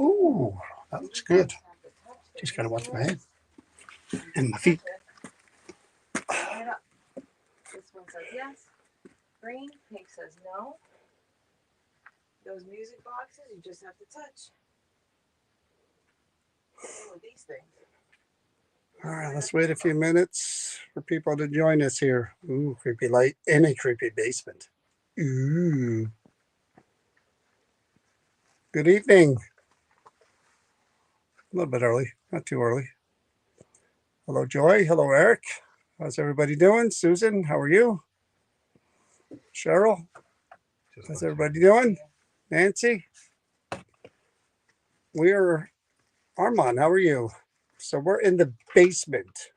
Ooh, that looks good. Just gotta watch my head and my feet. This one says yes. Green. Pink says no. Those music boxes you just have to touch. Same with these things. All right, let's wait a few minutes for people to join us here. Ooh, creepy light in a creepy basement. Ooh. Good evening. A little bit early, not too early. Hello, Joy. Hello, Eric. How's everybody doing? Susan, how are you? Cheryl, how's everybody doing? Nancy, we're Armand. How are you? So we're in the basement.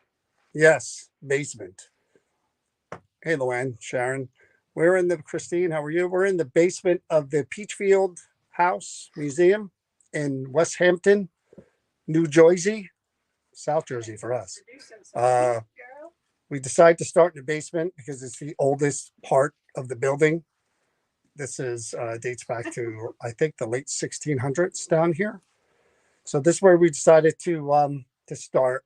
Yes, basement. Hey, Luann, Sharon. We're in the Christine. How are you? We're in the basement of the Peachfield House Museum in West Hampton, New Jersey, South Jersey for us. We decided to start in the basement because it's the oldest part of the building. This is dates back to I think the late 1600s down here. So this is where we decided to start.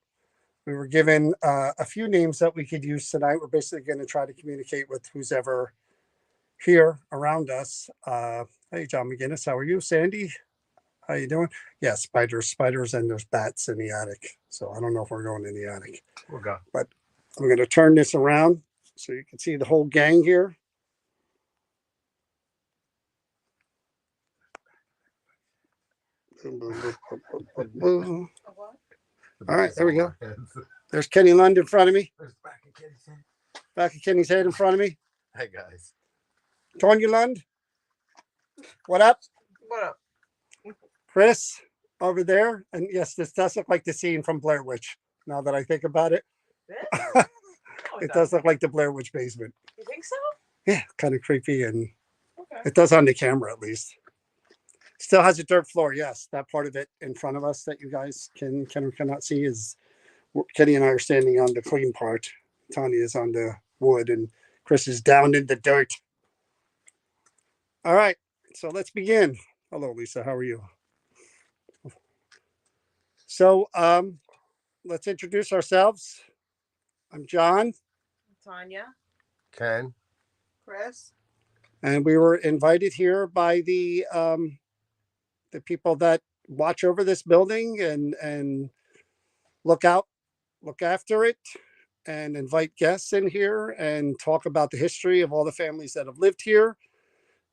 We were given a few names that we could use tonight. We're basically going to try to communicate with who's ever here around us. Hey, John McGinnis, how are you? Sandy, how you doing? Yeah, spiders, and there's bats in the attic. So I don't know if we're going in the attic. We'll go. But I'm going to turn this around so you can see the whole gang here. All right, there we go. There's Kenny Lund in front of me. Back of Kenny's head in front of me. Hey, guys. Tonya Lund. What up? What up? Chris over there. And yes, this does look like the scene from Blair Witch. Now that I think about it. This? It does look like the Blair Witch basement. You think so? Yeah, kind of creepy. And Okay. it does on the camera at least. Still has a dirt floor. Yes, that part of it in front of us that you guys can or cannot see is Kenny and I are standing on the clean part. Tanya is on the wood and Chris is down in the dirt. All right, so let's begin. Hello, Lisa. How are you? So let's introduce ourselves. I'm John. Tanya. Ken. Chris. And we were invited here by the people that watch over this building and look after it, and invite guests in here and talk about the history of all the families that have lived here.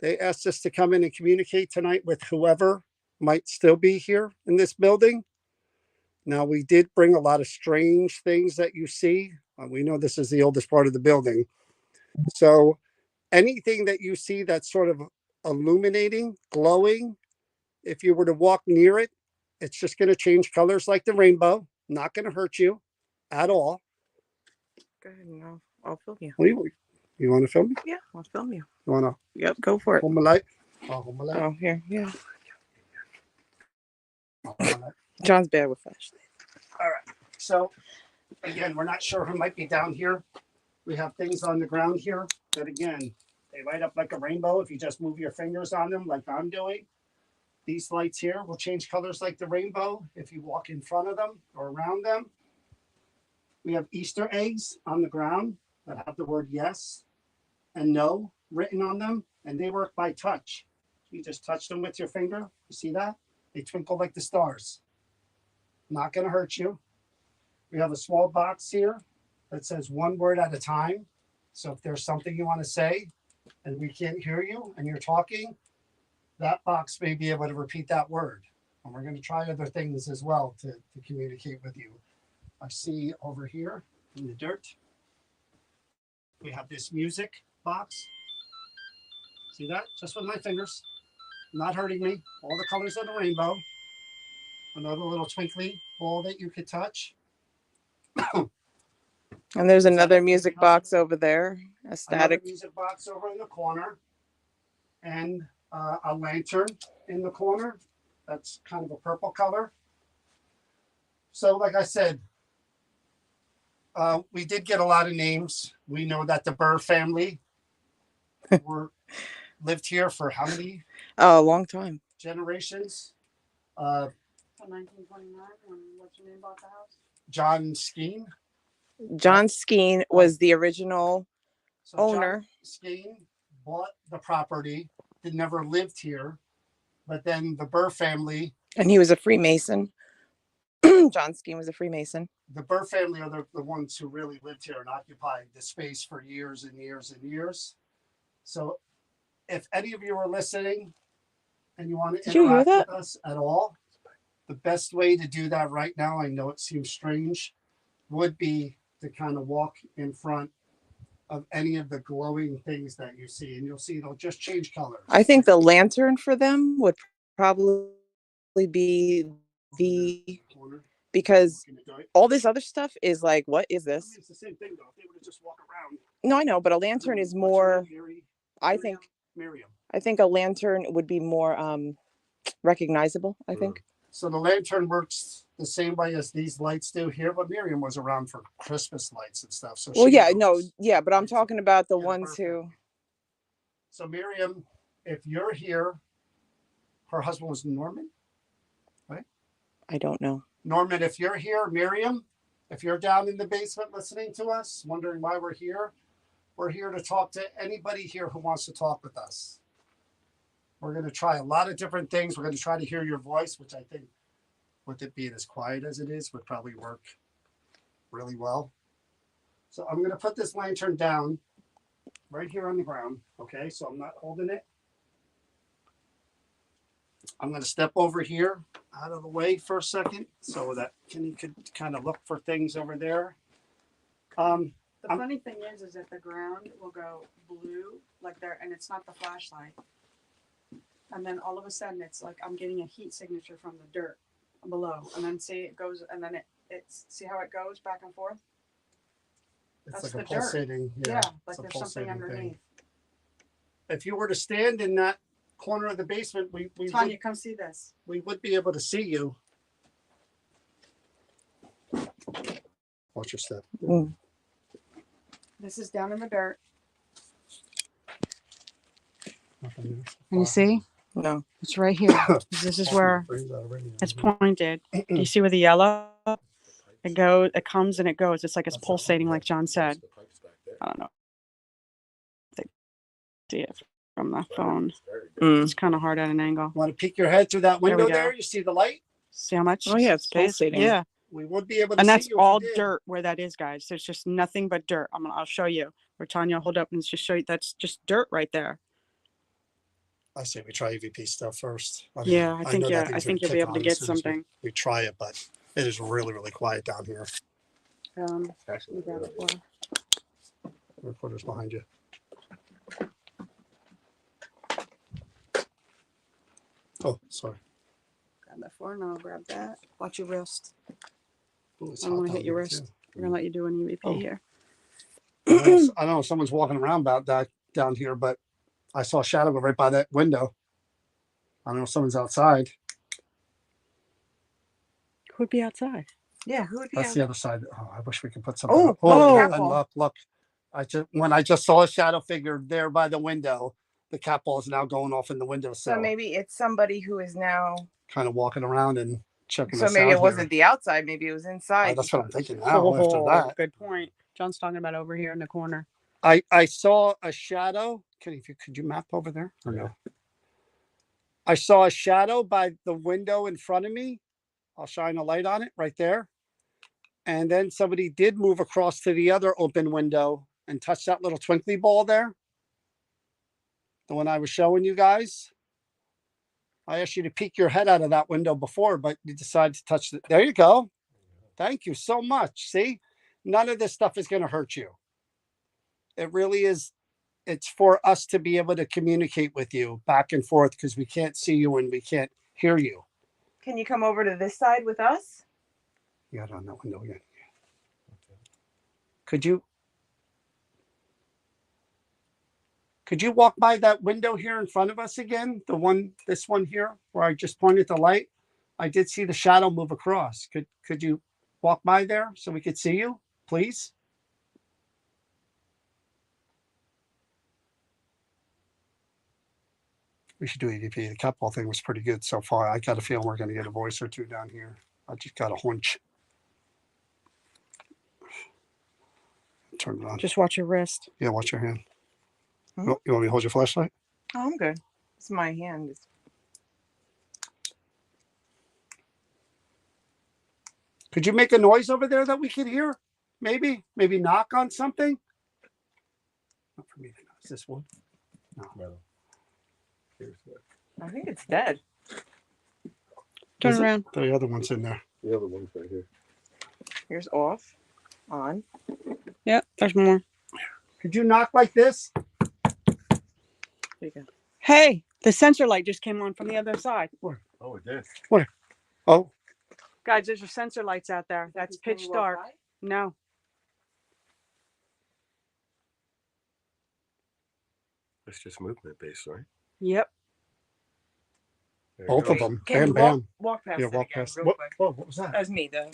They asked us to come in and communicate tonight with whoever might still be here in this building. Now, we did bring a lot of strange things that you see. We know this is the oldest part of the building. So anything that you see that's sort of illuminating, glowing, if you were to walk near it, it's just going to change colors like the rainbow. Not going to hurt you at all. Go ahead and I'll film you. You want to film me? Yeah, I'll film you. You want to Yep, go for it. hold my light? I'll hold my light. Oh, here, yeah. I'll hold my light. John's bad with flashlights. All right. So, again, we're not sure who might be down here. We have things on the ground here that, again, they light up like a rainbow if you just move your fingers on them like I'm doing. These lights here will change colors like the rainbow if you walk in front of them or around them. We have Easter eggs on the ground that have the word yes and no written on them, and they work by touch. You just touch them with your finger. You see that? They twinkle like the stars. Not going to hurt you. We have a small box here that says one word at a time. So if there's something you want to say and we can't hear you and you're talking, that box may be able to repeat that word. And we're going to try other things as well to communicate with you. I see over here in the dirt, we have this music box. See that? Just with my fingers, not hurting me. All the colors of the rainbow. Another little twinkly ball that you could touch. And there's another music box over there. A static. Another music box over in the corner. And a lantern in the corner. That's kind of a purple color. So like I said, we did get a lot of names. We know that the Burr family lived here for how many? Oh, a long time. Generations. So 1929, when what's your name bought the house? John Skeen. John Skeen was the original So owner. John Skeen bought the property, never lived here, but then the Burr family, And he was a Freemason. John Skeen was a Freemason. the Burr family are the ones who really lived here and occupied the space for years and years and years. So if any of you are listening and you want to Did you hear interact that? with us at all, the best way to do that right now, I know it seems strange, would be to kind of walk in front of any of the glowing things that you see, and you'll see it'll just change colors. I think the lantern for them would probably be the, Corner, because looking to do it. all this other stuff is like, what is I mean, this? it's the same thing though. If they would have just walked around. No, I know, but a lantern is What's her more, name? Mary, I Miriam? think, Miriam. a lantern would be more recognizable, I think. So the lantern works the same way as these lights do here, but Miriam was around for Christmas lights and stuff. So Well, she yeah, knows. no, yeah, but I'm talking about the Yeah, ones who, perfect. So Miriam, if you're here, her husband was Norman. I don't know. Norman, if you're here, Miriam, if you're down in the basement listening to us, wondering why we're here to talk to anybody here who wants to talk with us. We're going to try a lot of different things. We're going to try to hear your voice, which I think, with it being as quiet as it is, would probably work really well. So I'm going to put this lantern down right here on the ground. Okay, so I'm not holding it. I'm going to step over here out of the way for a second so that Kenny could kind of look for things over there. The funny thing is that the ground will go blue, like there, and it's not the flashlight. And then all of a sudden, it's like I'm getting a heat signature from the dirt below, and then see it goes, and then it's see how it goes back and forth. It's That's like a the dirt. pulsating. Yeah, Yeah, like it's a there's something pulsating underneath. thing. If you were to stand in that corner of the basement, we Tanya, come see this. would be able to see you. Watch your step. Mm. This is down in the dirt. Nothing there. Can you see? No. It's right here. This is where it's pointed. Do you see where the yellow? It goes. It comes and it goes. It's like it's pulsating, like John said. I don't know. See it from the phone. Mm. It's kind of hard at an angle. Want to peek your head through that There we window go. there? You see the light? See how much? Oh, yeah, it's space? pulsating. Yeah, We would be able to and see that's you if all you did. dirt where that is, guys. So it's just nothing but dirt. I'll show you. Or Tanya, hold up and just show you. That's just dirt right there. I say we try EVP stuff first. Yeah, I think know that I thing's think gonna you'll be kick able to on get as soon as something. we try it, but it is really, really quiet down here. Let me grab it for her. The recorder's behind you. Oh, sorry. Grab that for her, and I'll grab that. Watch your wrist. Ooh, it's I don't hot want to down hit your here, wrist. too. We're gonna let you do an EVP Oh. here. I don't know if someone's walking around about that down here, but I saw a shadow go right by that window. I don't know if someone's outside. Who'd be outside? Yeah, who would be That's out? the other side. Oh, I wish we could put something. Oh, up. oh, and careful. look. When I just saw a shadow figure there by the window, the cat ball is now going off in the window. So maybe it's somebody who is now, kind of walking around and checking so us maybe out it wasn't here. the outside, maybe it was inside. That's what I'm thinking now. After that, Good point. John's talking about over here in the corner. I saw a shadow. Could you map over there or no? I saw a shadow by the window in front of me. I'll shine a light on it right there. And then somebody did move across to the other open window and touch that little twinkly ball there. The one I was showing you guys. I asked you to peek your head out of that window before, but you decided to touch it. There you go. Thank you so much. See, none of this stuff is going to hurt you. It really is. It's for us to be able to communicate with you back and forth because we can't see you and we can't hear you. Can you come over to this side with us? You got on that window again. Could you walk by that window here in front of us again? This one here, where I just pointed the light. I did see the shadow move across. Could you walk by there so we could see you, please? We should do EDP. The cat ball thing was pretty good so far. I got a feeling we're going to get a voice or two down here. I just got a hunch. Turn it on. Just watch your wrist. Yeah, watch your hand. Hmm? You want me to hold your flashlight? Oh, I'm good. It's my hand. Could you make a noise over there that we could hear? Maybe knock on something. Not for me to know. Is this one? No. Here's what. I think it's dead. Is Turn it? around. The other one's in there. The other one's right here. Here's off. On. Yep, there's more. Could you knock like this? There you go. Hey, the sensor light just came on from the other side. Oh, it did. Oh, Guys, there's your sensor lights out there. That's Can pitch you walk dark. by? No. It's just movement based, right? Yep. There you both go. of them. Can you Bam, bam. walk past Yeah, it walk again, past. real What, quick. whoa, what was that? That was me, though.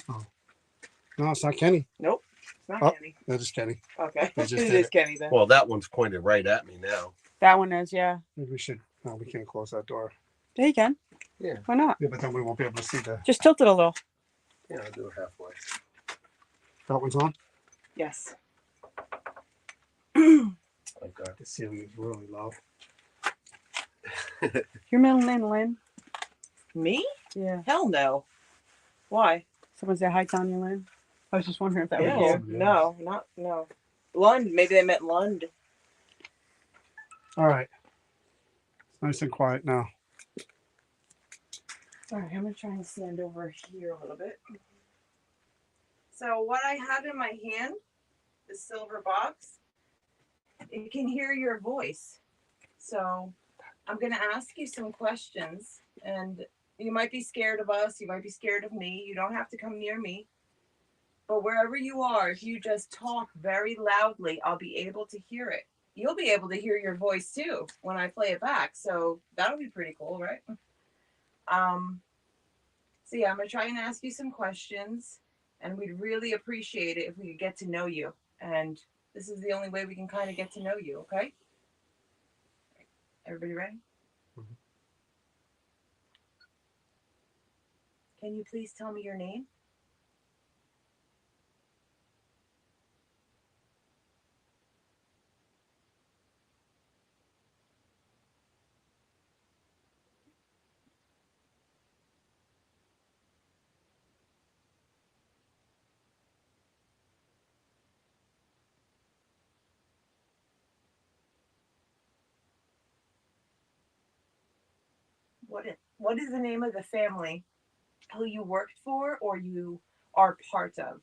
No, it's not Kenny. Nope. It's not Oh. Kenny. That is Kenny. Okay. They just It did is it. Kenny, then. Well, that one's pointed right at me now. That one is, yeah. Maybe we should. No, we can't close that door. Yeah, you can. Yeah. Why not? Yeah, but then we won't be able to see the. Just tilt it a little. Yeah, I'll do it halfway. That one's on. Yes. Okay. The ceiling is really low. Your middle name, Lynn? Me? Yeah. Hell no. Why? Someone say hi, Tanya Lynn. I was just wondering if that was No, you. no, not no. Lund. Maybe they meant Lund. All right. It's nice and quiet now. All right, I'm gonna try and stand over here a little bit. So what I have in my hand, the silver box, it can hear your voice. So I'm gonna ask you some questions, and you might be scared of us, you might be scared of me. You don't have to come near me. But wherever you are, if you just talk very loudly, I'll be able to hear it. You'll be able to hear your voice too when I play it back. So that'll be pretty cool, right? So yeah, I'm gonna try and ask you some questions, and we'd really appreciate it if we could get to know you. And this is the only way we can kind of get to know you, okay? Everybody ready? Mhm. Can you please tell me your name? What is the name of the family who you worked for or you are part of?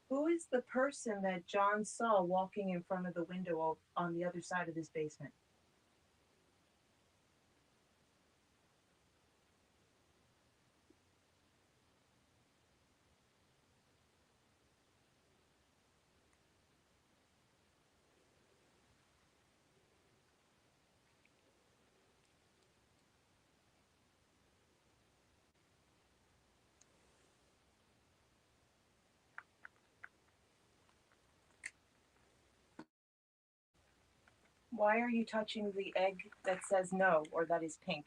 Who is the person that John saw walking in front of the window on the other side of this basement? Why are you touching the egg that says no or that is pink?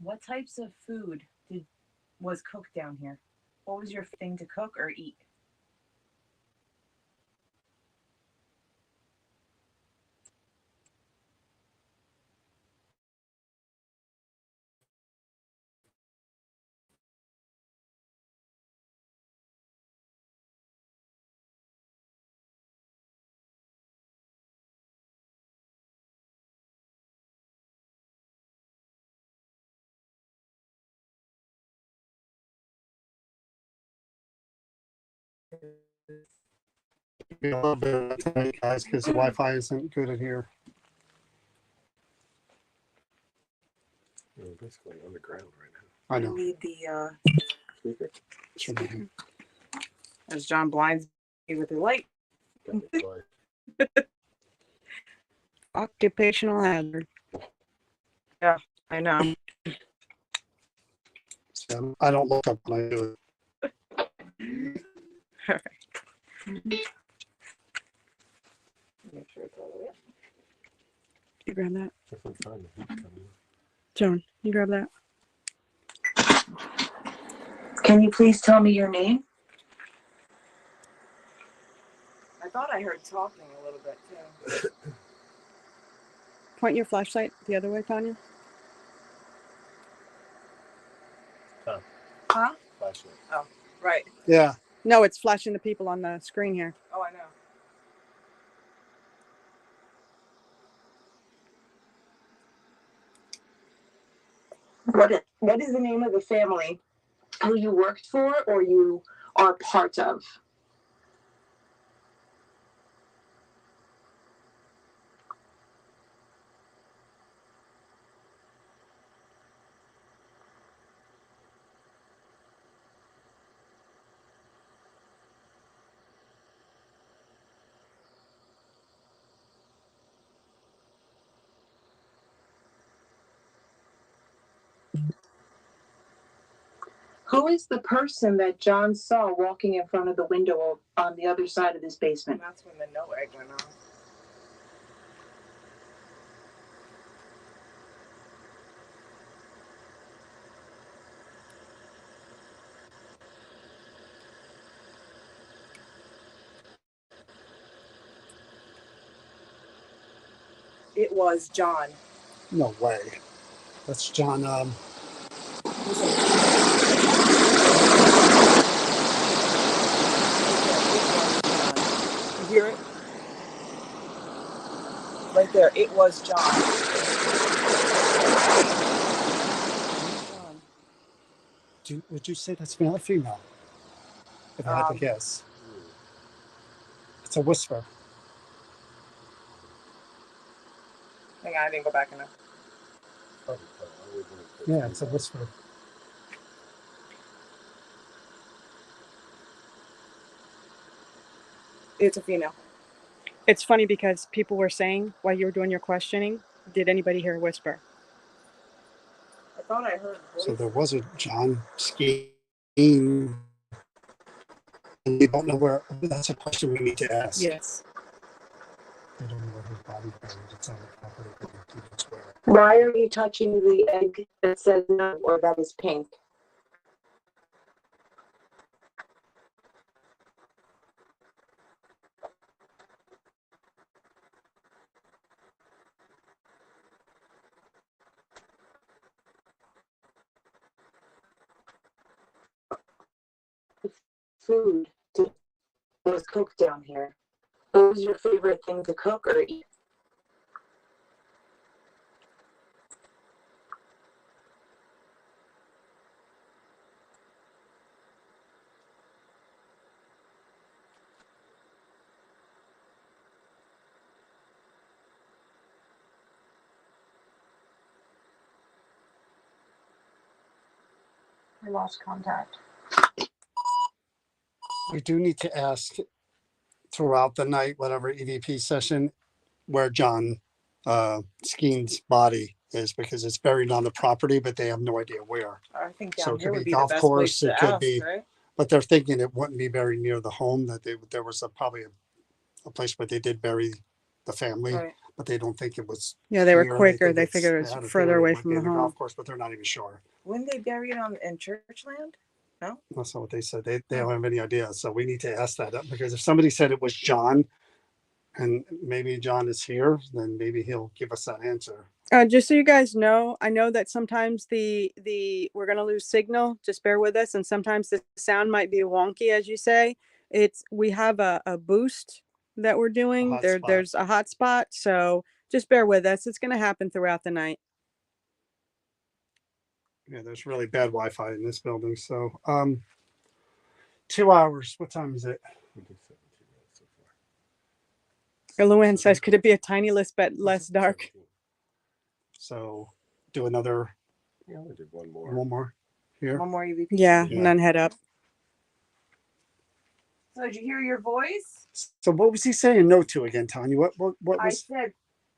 What types of food was cooked down here? What was your thing to cook or eat? Be a little bit of a tonight, guys, because the Wi-Fi isn't good in here. We're basically on the ground right I I know. need the now. Speaker? Should be. as John blinds me with the light. Got me twice. Occupational hazard. I know. So I don't look up when I do it. Make sure it's all the way up. You grab that, Different time. The heat's coming. Joan. You grab that. Can you please tell me your name? I thought I heard talking a little bit too. Point your flashlight the other way, Tanya. Huh? Flashlight. Right. Yeah. No, it's flashing the people on the screen here. Oh, I know. What is the name of the family who you worked for or you are part of? Who is the person that John saw walking in front of the window on the other side of this And basement? that's when the no egg went on. It was John. No way. That's John. You hear it? Right there. It was John. Would you say that's male or female? If I had to guess, it's a whisper. Hang on, I didn't go back enough. Probably fine. I always wanted to put Yeah, it's a things whisper. It's a female. It's funny because people were saying while you were doing your questioning, did anybody hear a whisper? I thought I heard a voice. So there was a John Skeen. And we don't know where. That's a question we need to ask. Yes. They don't know where his body is. It's on the property. But they don't know where. Why are you touching the egg that says no or that is pink? Food that was cooked down here. What was your favorite thing to cook or eat? I lost contact. We do need to ask throughout the night, whatever EVP session, where John Skeen's body is, because it's buried on the property, but they have no idea where. I think So down it here could would be be the golf best course, place it to could ask, be, right? but they're thinking it wouldn't be buried near the home. That there was probably a place where they did bury the family, Right. but they don't think it was. Yeah, they were here. quicker. think They it's- figured they it had was a further theory it away might from be the in golf home. course, but they're not even sure. Wouldn't they bury it in church land? That's not what they said. They don't have any idea. So we need to ask that up, because if somebody said it was John, and maybe John is here, then maybe he'll give us that answer. Just so you guys know, I know that sometimes the we're gonna lose signal. Just bear with us, and sometimes the sound might be wonky, as you say. We have a boost that we're doing. hotspot. There's a hotspot, so just bear with us. It's gonna happen throughout the night. Yeah, there's really bad Wi-Fi in this building. So 2 hours. What time is it? We did 17 minutes so far. Luann says, could it be a tiny less dark? 17. So do another Yeah, we did one more. here. One more EVP. Yeah, Yeah. and then head up. So did you hear your voice? So what was he saying no to again, Tanya? What I was? said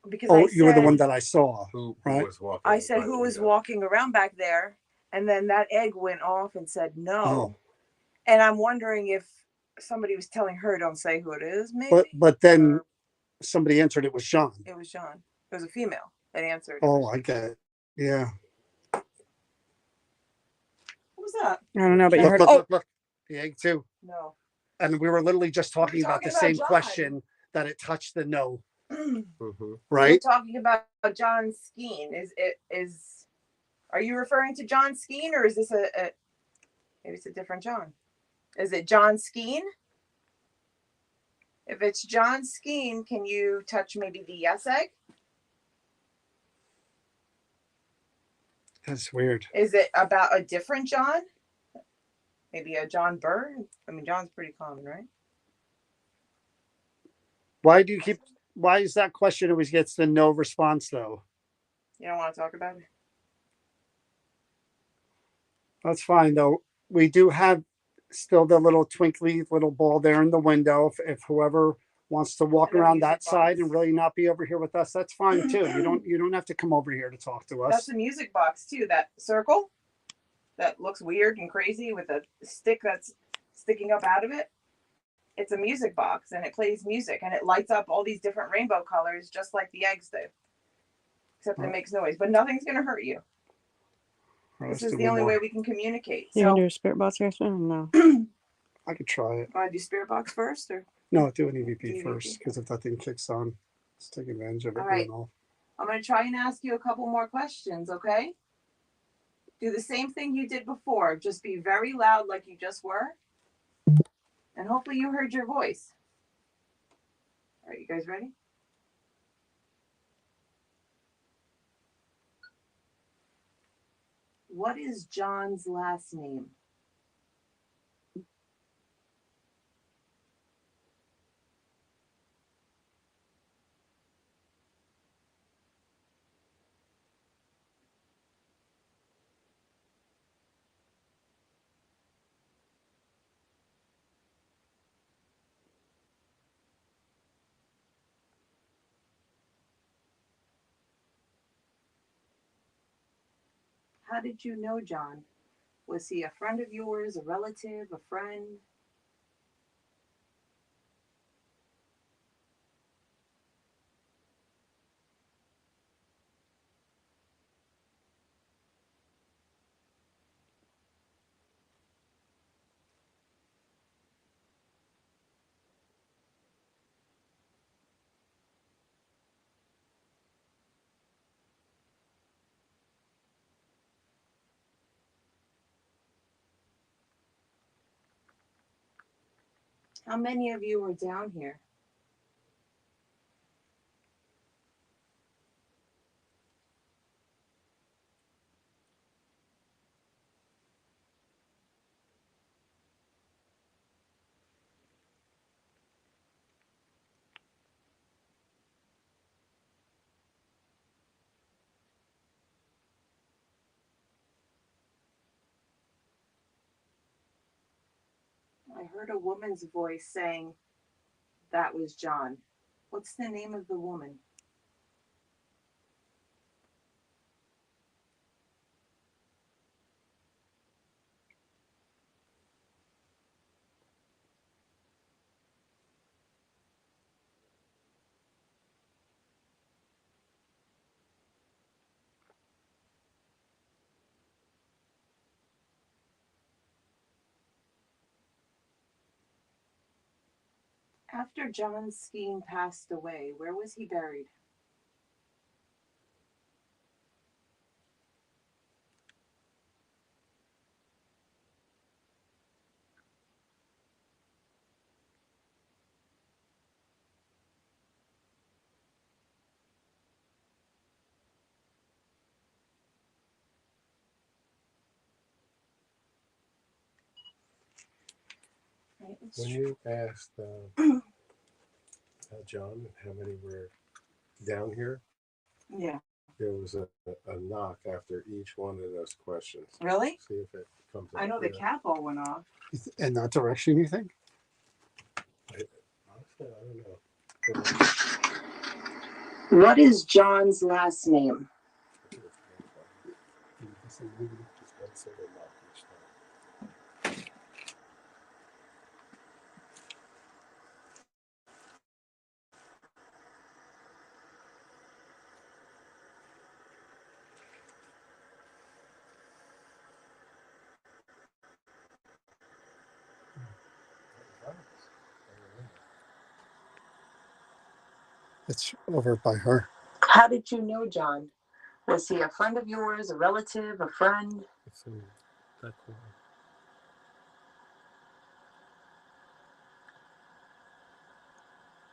because Oh, I you were the said, one that I saw. Who Right. was walking? I said by the who was window? walking around back there, and then that egg went off and said no. Oh. And I'm wondering if somebody was telling her don't say who it is, maybe. But then Or somebody answered. It was Sean. it was John. It was a female that answered. Oh, I get it. Yeah. What was that? I don't know, but you Look, heard. look, Oh, look, look. The egg too. No. And we were literally just talking about the talking about same John. question that it touched the no, Mm-hmm. right? We're talking about John Skeen. Are you referring to John Skeen, or is this a maybe it's a different John? Is it John Skeen? If it's John Skeen, can you touch maybe the yes egg? That's weird. Is it about a different John? Maybe a John Burr? I mean, John's pretty common, right? Why is that question always gets the no response though? You don't want to talk about it? That's fine though. We do have still the little twinkly little ball there in the window. If whoever wants to walk And a around music that side box. and really not be over here with us, that's fine too. You don't have to come over here to talk to us. That's a music box too. That circle that looks weird and crazy with a stick that's sticking up out of it. It's a music box and it plays music and it lights up all these different rainbow colors just like the eggs do. Except it makes noise, but nothing's gonna hurt you. This is the only way we can communicate. you want to So do a spirit box question or no? I could try it. want to do spirit box first, or No, do an EVP EVP. first because if that thing kicks on, let's take advantage of it. All right. going off. I'm gonna try and ask you a couple more questions, okay? Do the same thing you did before. Just be very loud like you just were. And hopefully you heard your voice. All right, you guys ready? What is John's last name? How did you know John? Was he a friend of yours, a relative, a friend? How many of you were down here? I heard a woman's voice saying that was John. What's the name of the woman? After John Skeen passed away, where was he buried? Okay, let's When try- you asked John how many were down here, Yeah. there was a knock after each one of those questions. Really? See if it comes up. I know the Yeah. cat ball went off. In that direction, you think? Honestly, I don't know. What is John's last name? Just one single knock each time. It's over by her. How did you know John? Was he a friend of yours, a relative, a friend? It's in that corner.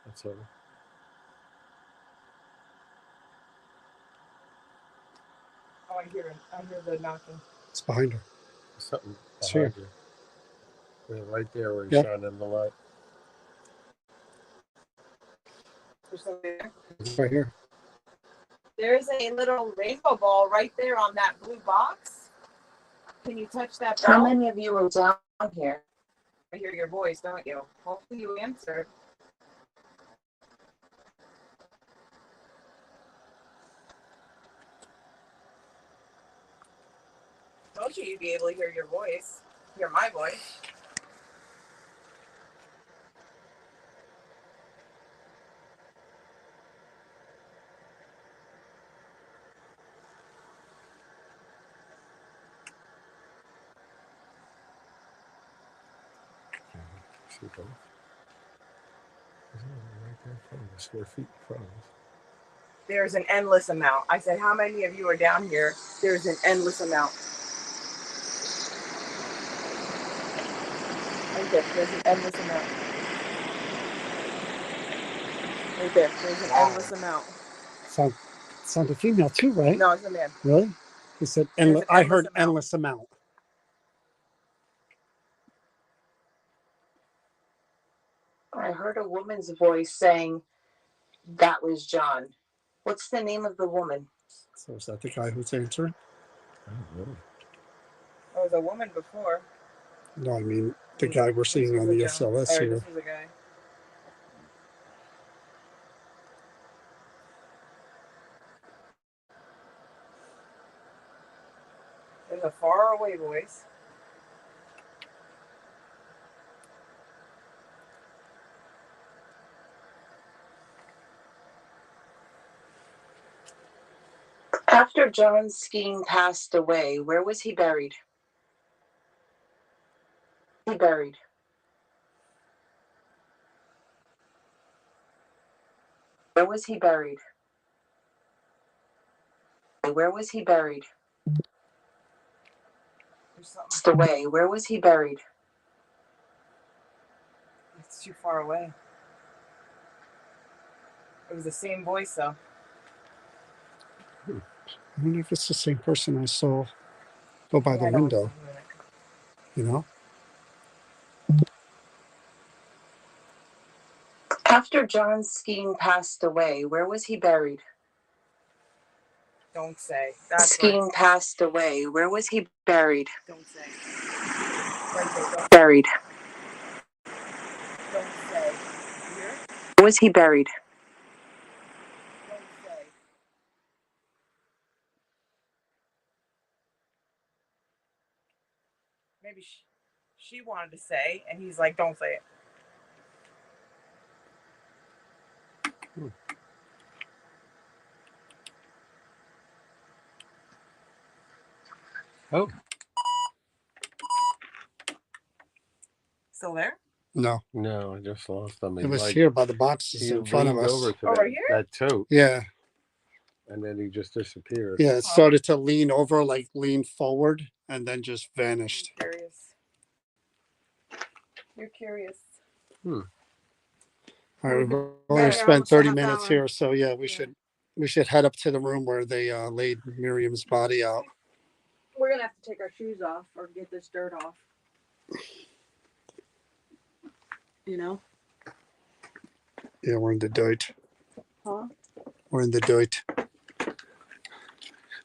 That's all. Oh, I hear it. I hear the knocking. It's behind her. Something It's behind you. Yeah, right there where he's Yep. shining the light. There's something there. It's right here. There's a little rainbow ball right there on that blue box. Can you touch that How ball? many of you are down here? I hear your voice, don't you? Hopefully you answered. Told you you'd be able to hear your voice. Hear my voice. See both? There's one right there in front of us, 4 feet in front of us. There's an endless amount. I said, how many of you are down here? There's an endless amount. Right there. There's an endless amount. Right there. There's an endless amount. Sounded female too, right? No, it's a man. Really? He said, There's an I endless heard amount. endless amount. I heard a woman's voice saying, that was John. What's the name of the woman? So is that the guy who's answering? I don't know. I was a woman before. No, I mean the guy we're seeing This on was the a John. SLS Or here. this was a guy. There's a far away voice. After John Skeen passed away, where was he buried? He buried. Where was he buried? Where was he buried? There's something. Passed away. Where was he buried? It's too far away. It was the same voice though. I wonder if it's the same person I saw go by Yeah, the I know it's window, a minute. you know? After John Skeen passed away, where was he buried? Don't say. That's right. Skeen passed away. Where was he buried? Don't say. Right there. Don't, Buried. don't say. You hear it? Where was he buried? Don't say. Maybe she wanted to say, and he's like, don't say it. Oh, Still there? No, no, I just lost them. it was here by the boxes He in front of leaned us. over to Over that, here? that tote, Yeah, and then he just disappeared. yeah. It started to lean over, like lean forward, and then just vanished. I'm curious. You're curious. All right, we've Yeah, only we're spent almost a 30 half minutes hour. here, so yeah, we should head up to the room where they laid Miriam's body out. We're gonna have to take our shoes off or get this dirt off. you know? Yeah, we're in the dirt. Huh? We're in the dirt.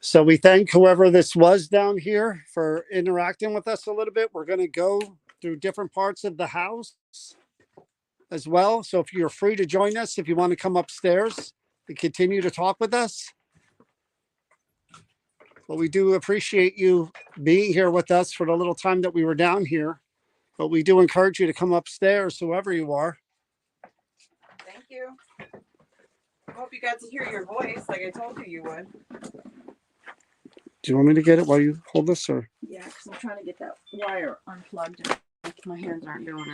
So we thank whoever this was down here for interacting with us a little bit. We're going to go through different parts of the house as well. So if you're free to join us, if you want to come upstairs and continue to talk with us. But we do appreciate you being here with us for the little time that we were down here. But we do encourage you to come upstairs, whoever you are. Thank you. I hope you got to hear your voice like I told you you would. Do you want me to get it while you hold this, or? Yeah, because I'm trying to get that wire unplugged. And my hands aren't doing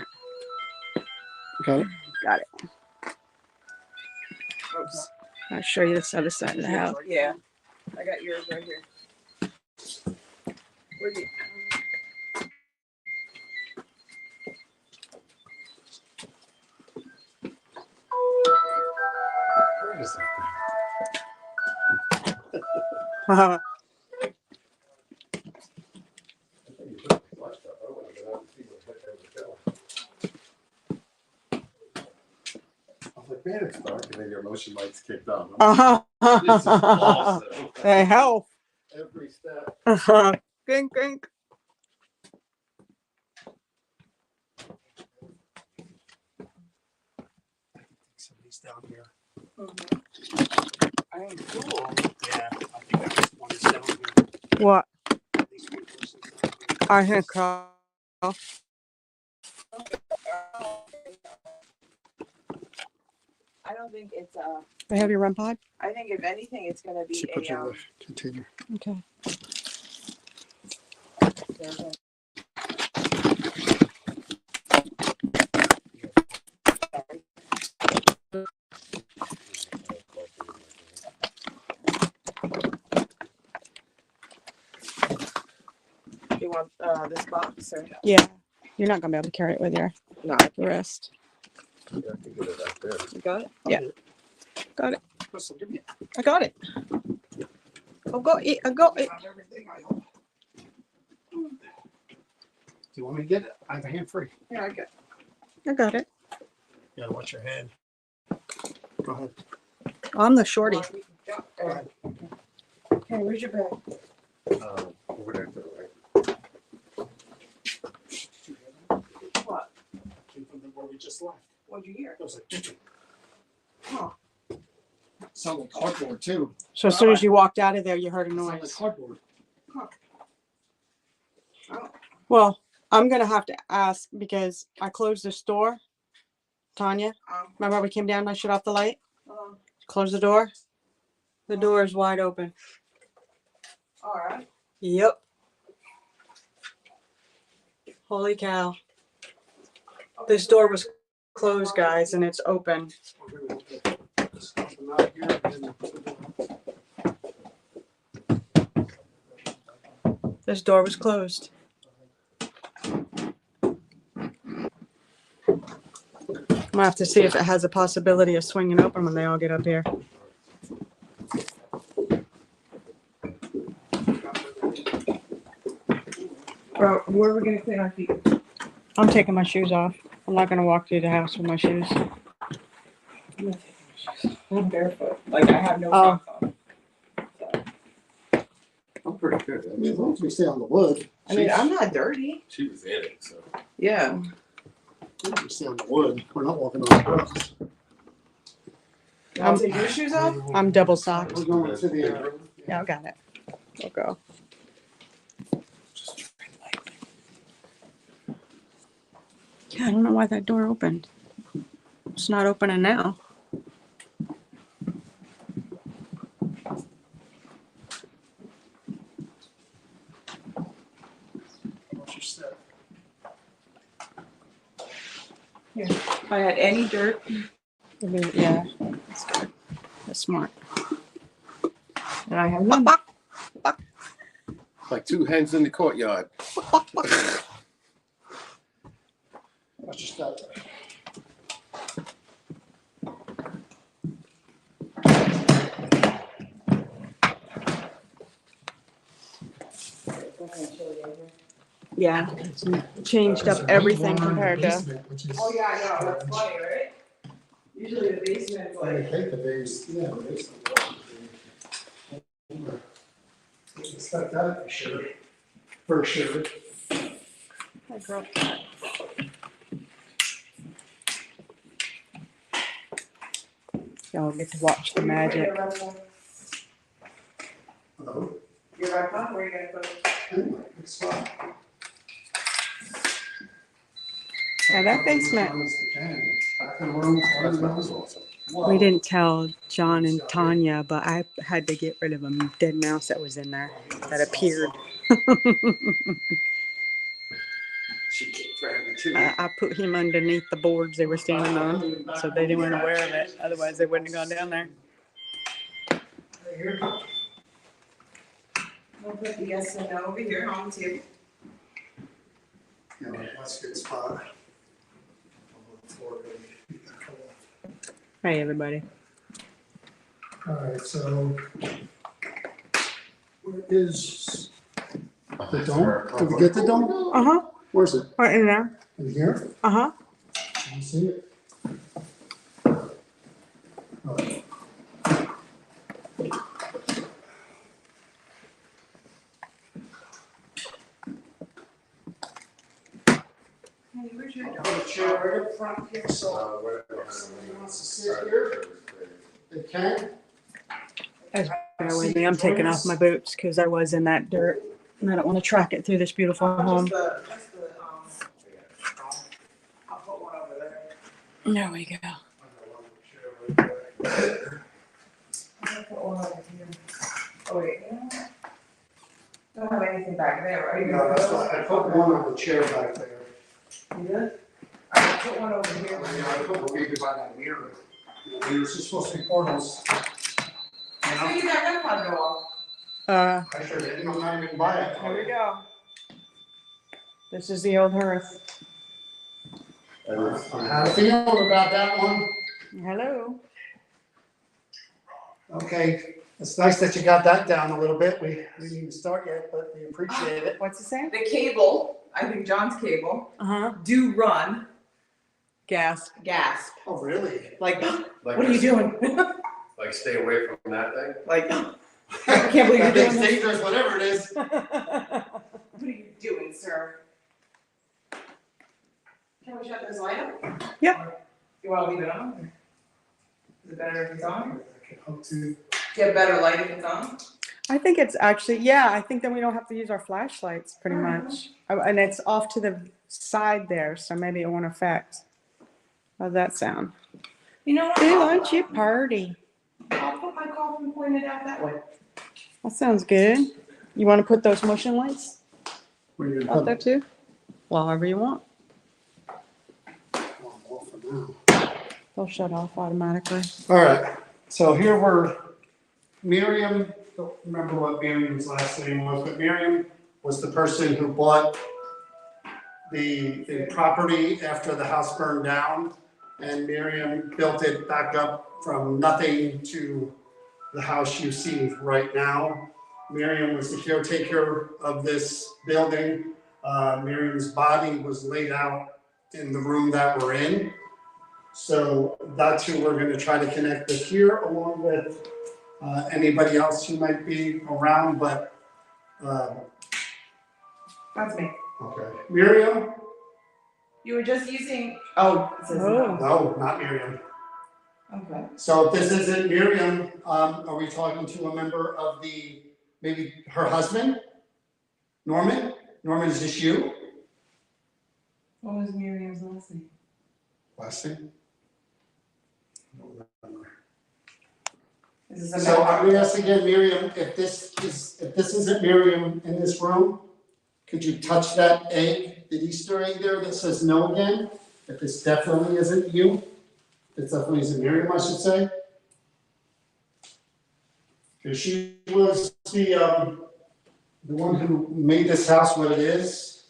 it. Got it? Got it. Oops. I'll show you this other side of the house. Yeah. I got yours right here. Where'd you? Where is that Haha. thing? I think you took the flash up. I wouldn't have been able to see what the heck I was doing. I was like, man, it's dark, and then your motion lights kicked on. This is awesome. They help. Every step. Gink, gink. Somebody's down here. I am cool. Yeah, I think I just want to down here. What? At least one person's down here. I think so. I don't think it's They have your REM pod? I think if anything it's gonna be She put a you in the container. Okay. there's a- you want this box or Yeah. You're not going to be able to carry it with your no? wrist. Yeah, I can get it out there. You got it? Yeah. Got it. Crystal, give me I got it. I got it. I got it. have everything, I hope. Do you want me to get it? I have a hand free. Yeah, I got it. I got it. You gotta watch your head. Go ahead. I'm the shorty. Go ahead. Hey, where's your bag? Over there to the right. What? Came from where we just left. What'd you hear? It was like, Huh. sounded like cardboard too. So as soon as you walked out of there, you heard a It sounded like noise. cardboard. Oh. Well, I'm going to have to ask because I closed this door. Tanya, remember we came down and I shut off the light? Close the door. The door is wide open. All right. Yep. Holy cow. This door was closed, guys, and it's open. We're gonna get this stuff out here and then put it on. This door was closed. I'm gonna have to see if it has a possibility of swinging open when they all get up here. Bro, where are we gonna clean our feet? I'm taking my shoes off. I'm not gonna walk through the house with my shoes. I'm barefoot. Like I have no Oh. socks on. I'm pretty good. I mean, as long as we stay on the wood. I mean, I'm not dirty. She was in it, so. Yeah. As long as we stay on the wood. We're not walking on the grass. I'll take your shoes off. I'm double socked. We're going to the. Yeah, I got it. We'll go. Yeah, I don't know why that door opened. It's not opening now. If I had any dirt. Yeah, that's good. That's smart. And I have none. Like two hens in the courtyard. Watch your step. Yeah, it's changed up everything compared to. Oh yeah, I know. That's funny, right? Usually the basement's I like. hate the base, yeah, the basement. Expect that for sure. For sure. Hi, girl. Y'all get to watch the magic. Hello? Your backpack, where are you gonna put it? Anyway, good spot. Yeah, that basement. Back in the room. That smells awesome. We didn't tell John and Tanya, but I had to get rid of a dead mouse that was in there that appeared. She kicked Randy too. I put him underneath the boards they were standing on, so they weren't aware of it. Otherwise, they wouldn't have gone down there. We'll put the yes and no over here on the table. Yeah, that's a good spot. Hey, everybody. All right, so where is the dome? Did we get the dome? Uh huh. Where's it? Right in there. In here? Uh huh. Can you see it? Oh. Hey, where's your dog? Put a chair right up front here, so if somebody wants to sit here, they can. Bear with me. I'm taking off my boots because I was in that dirt, and I don't want to track it through this beautiful home. I'll put one over there. There we go. I'll put one over here. Oh wait. Don't have anything back there, right? No, that's why I put one on the chair back there. You good? Alright, put one over here. I put maybe by that mirror. Mirrors are supposed to be portals. You So know? you got that part go off. I sure didn't, I'm not even by it. Here we go. This is the old hearth. I had a feeling about that one. Hello. Okay, it's nice that you got that down a little bit. We didn't even start yet, but we appreciate it. What's it say? The cable, I think John's cable, Uh huh. do run, Gasp. gasp. Oh, really? Like, Like what are you doing? Like stay away from that thing? Like, I can't believe you're That doing thing's this. dangerous, whatever it is. What are you doing, sir? Can we shut this light up? Yeah. You wanna leave it on? Is it better if it's on? I can hope to. Get better light if it's on? I think it's actually, yeah, I think then we don't have to use our flashlights pretty much. And it's off to the side there, so maybe it won't affect. How's that sound? You know what? Hey, lunch, you party. I'll put my coffin pointed out that way. That sounds good. You want to put those motion lights Where you out gonna there put too? Well, however you want. They'll shut off automatically. All right, so here we're, Miriam, don't remember what Miriam's last name was, but Miriam was the person who bought the property after the house burned down. And Miriam built it back up from nothing to the house you see right now. Miriam was the caretaker of this building. Miriam's body was laid out in the room that we're in. So that's who we're gonna try to connect with here, along with anybody else who might be around, but, That's me. okay. Miriam? You were just using, oh, it says Oh. no. No, not Miriam. Okay. So if this isn't Miriam, are we talking to a member of maybe her husband? Norman? Norman, is this you? What was Miriam's last name? Last name? Is this a So I'm gonna ask again, Miriam, if this isn't Miriam in this room, could you touch that egg, the Easter egg there that says no again? If this definitely isn't you, if it definitely isn't Miriam, I should say. Because she was the one who made this house what it is,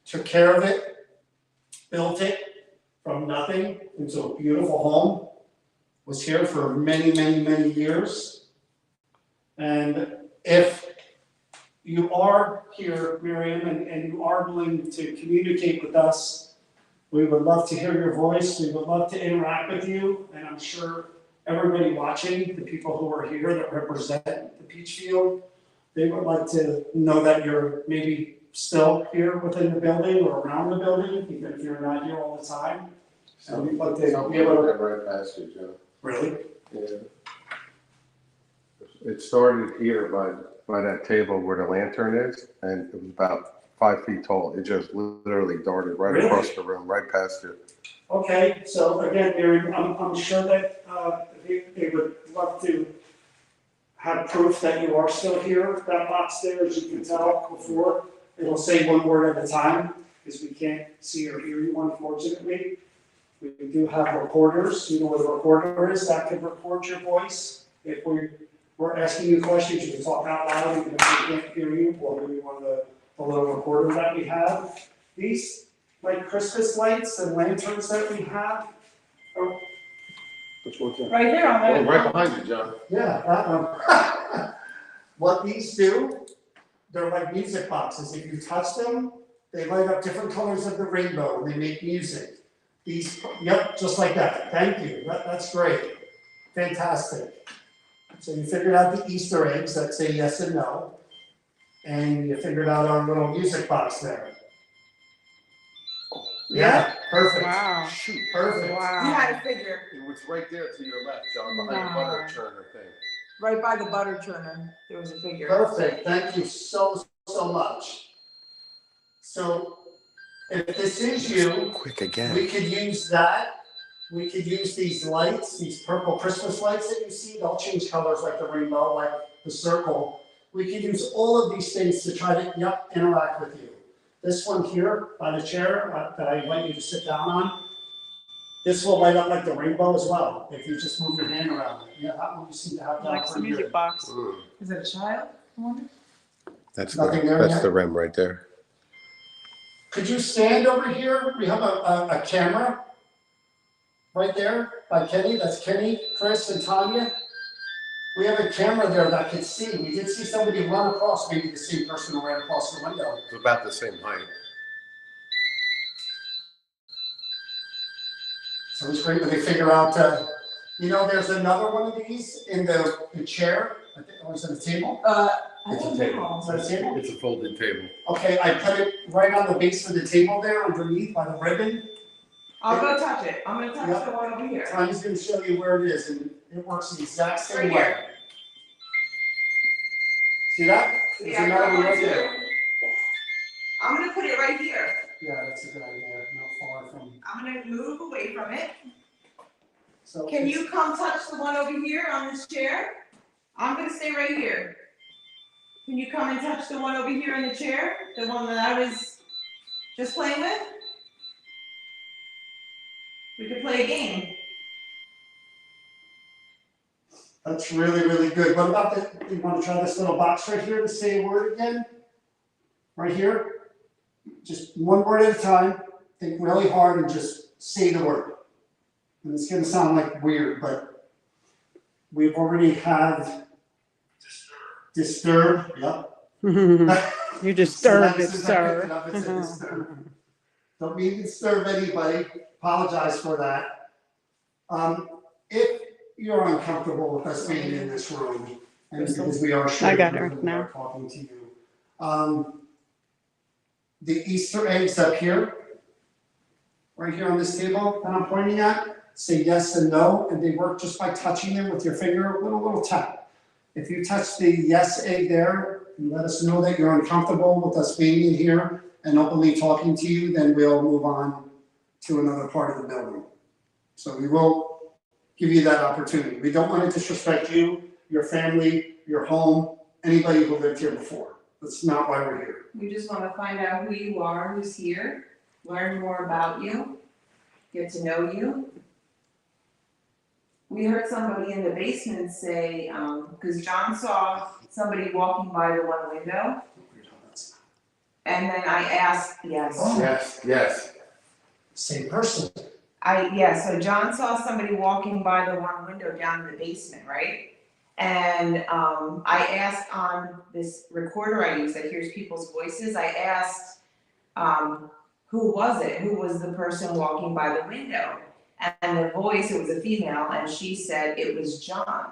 took care of it, built it from nothing into a beautiful home. Was here for many, many, many years. And if you are here, Miriam, and you are willing to communicate with us, we would love to hear your voice. We would love to interact with you. And I'm sure everybody watching, the people who are here that represent the Peachfield, they would like to know that you're maybe still here within the building or around the building, even if you're not here all the time. And we'd like to be able to. Right past you, Joe. Really? Yeah. It started here by that table where the lantern is, and it was about 5 feet tall. It just literally darted right Really? across the room, right past you. Okay, so again, Mary, I'm sure that they would love to have proof that you are still here. That box there, as you can tell before, it'll say one word at a time, because we can't see or hear you, unfortunately. We do have recorders. You know what a recorder is? That can record your voice. If we're asking you questions, you can talk out loud, even if we can't hear you. We'll hear you on the little recorder that we have. These, like Christmas lights and lanterns that we have, Which one's that? Right there on Oh, the. right behind you, John. yeah, that one. What these do, they're like music boxes. If you touch them, they light up different colors of the rainbow and they make music. These, yep, just like that. Thank you. That's great. Fantastic. So you figured out the Easter eggs that say yes and no. And you figured out our little music box there. Yeah, perfect. Wow. Shoot. Perfect. You Wow. had a figure It was right there to your left, John, behind the butter churner thing. right by the butter churner. There was a figure. Perfect. Thank you so much. So if this is you, Quick again. we could use that. We could use these lights, these purple Christmas lights that you see. They'll change colors like the rainbow, like the circle. We could use all of these things to try to, interact with you. This one here by the chair that I invite you to sit down on, this will light up like the rainbow as well, if you just move your hand around it. Yeah, that one you seem to have down Like the pretty music good. box. Is it a child? I wonder. That's Nothing there that's yet? the rim right there. Could you stand over here? We have a camera right there by Kenny. That's Kenny, Chris, and Tanya. We have a camera there that can see. We did see somebody run across, maybe the same person who ran across the window. It's about the same height. So it's great when they figure out, there's another one of these in the chair. I think, or is it a table? I It's a don't table. know. Is that a table? It's a folded table. Okay, I put it right on the base of the table there underneath by the ribbon. I'll go touch it. I'm gonna touch Yep. the one over here. Tanya's gonna show you where it is, and it works the exact same Right way. here. See that? There's Yeah, I another got one one right there. too. I'm gonna put it right here. Yeah, that's a good idea, not far from, I'm gonna move away from it. so. Can it's- you come touch the one over here on this chair? I'm gonna stay right here. Can you come and touch the one over here in the chair? The one that I was just playing with? We could play a game. That's really, really good. What about you wanna try this little box right here to say a word again? Right here? Just one word at a time, think really hard and just say the word. And it's gonna sound like weird, but we've already had disturb, yep. You disturbed it, So as I picked it sir. up, it said disturb. Don't mean to disturb anybody, apologize for that. If you're uncomfortable with us being in this room, and because we are I got sure her we now. are talking to you. The Easter eggs up here, right here on this table that I'm pointing at, say yes and no, and they work just by touching them with your finger, a little tap. If you touch the yes egg there, and let us know that you're uncomfortable with us being in here and openly talking to you, then we'll move on to another part of the building. So we will give you that opportunity. We don't want to disrespect you, your family, your home, anybody who lived here before. That's not why we're here. We just wanna find out who you are, who's here, learn more about you, get to know you. We heard somebody in the basement say, cause John saw somebody walking by the one window, and then I asked, yes. Yes. Same person. So John saw somebody walking by the one window down in the basement, right? And I asked on this recorder I use that hears people's voices, I asked, who was it? Who was the person walking by the window? And the voice, it was a female, and she said it was John.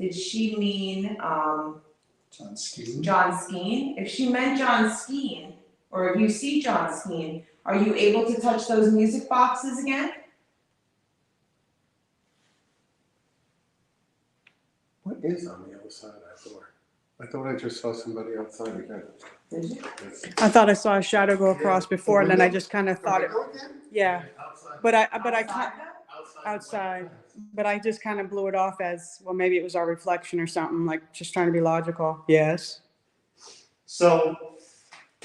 Did she mean John Skeen. John Skeen? If she meant John Skeen, or if you see John Skeen, are you able to touch those music boxes again? What is on the other side of that door? I thought I just saw somebody outside again. Did you? I thought I saw a shadow go across before, and then I just kind of thought it, Again? yeah. Outside. But I Outside can't, though? outside, but I just kind of blew it off as, well, maybe it was our reflection or something, like just trying to be logical. Yes. So,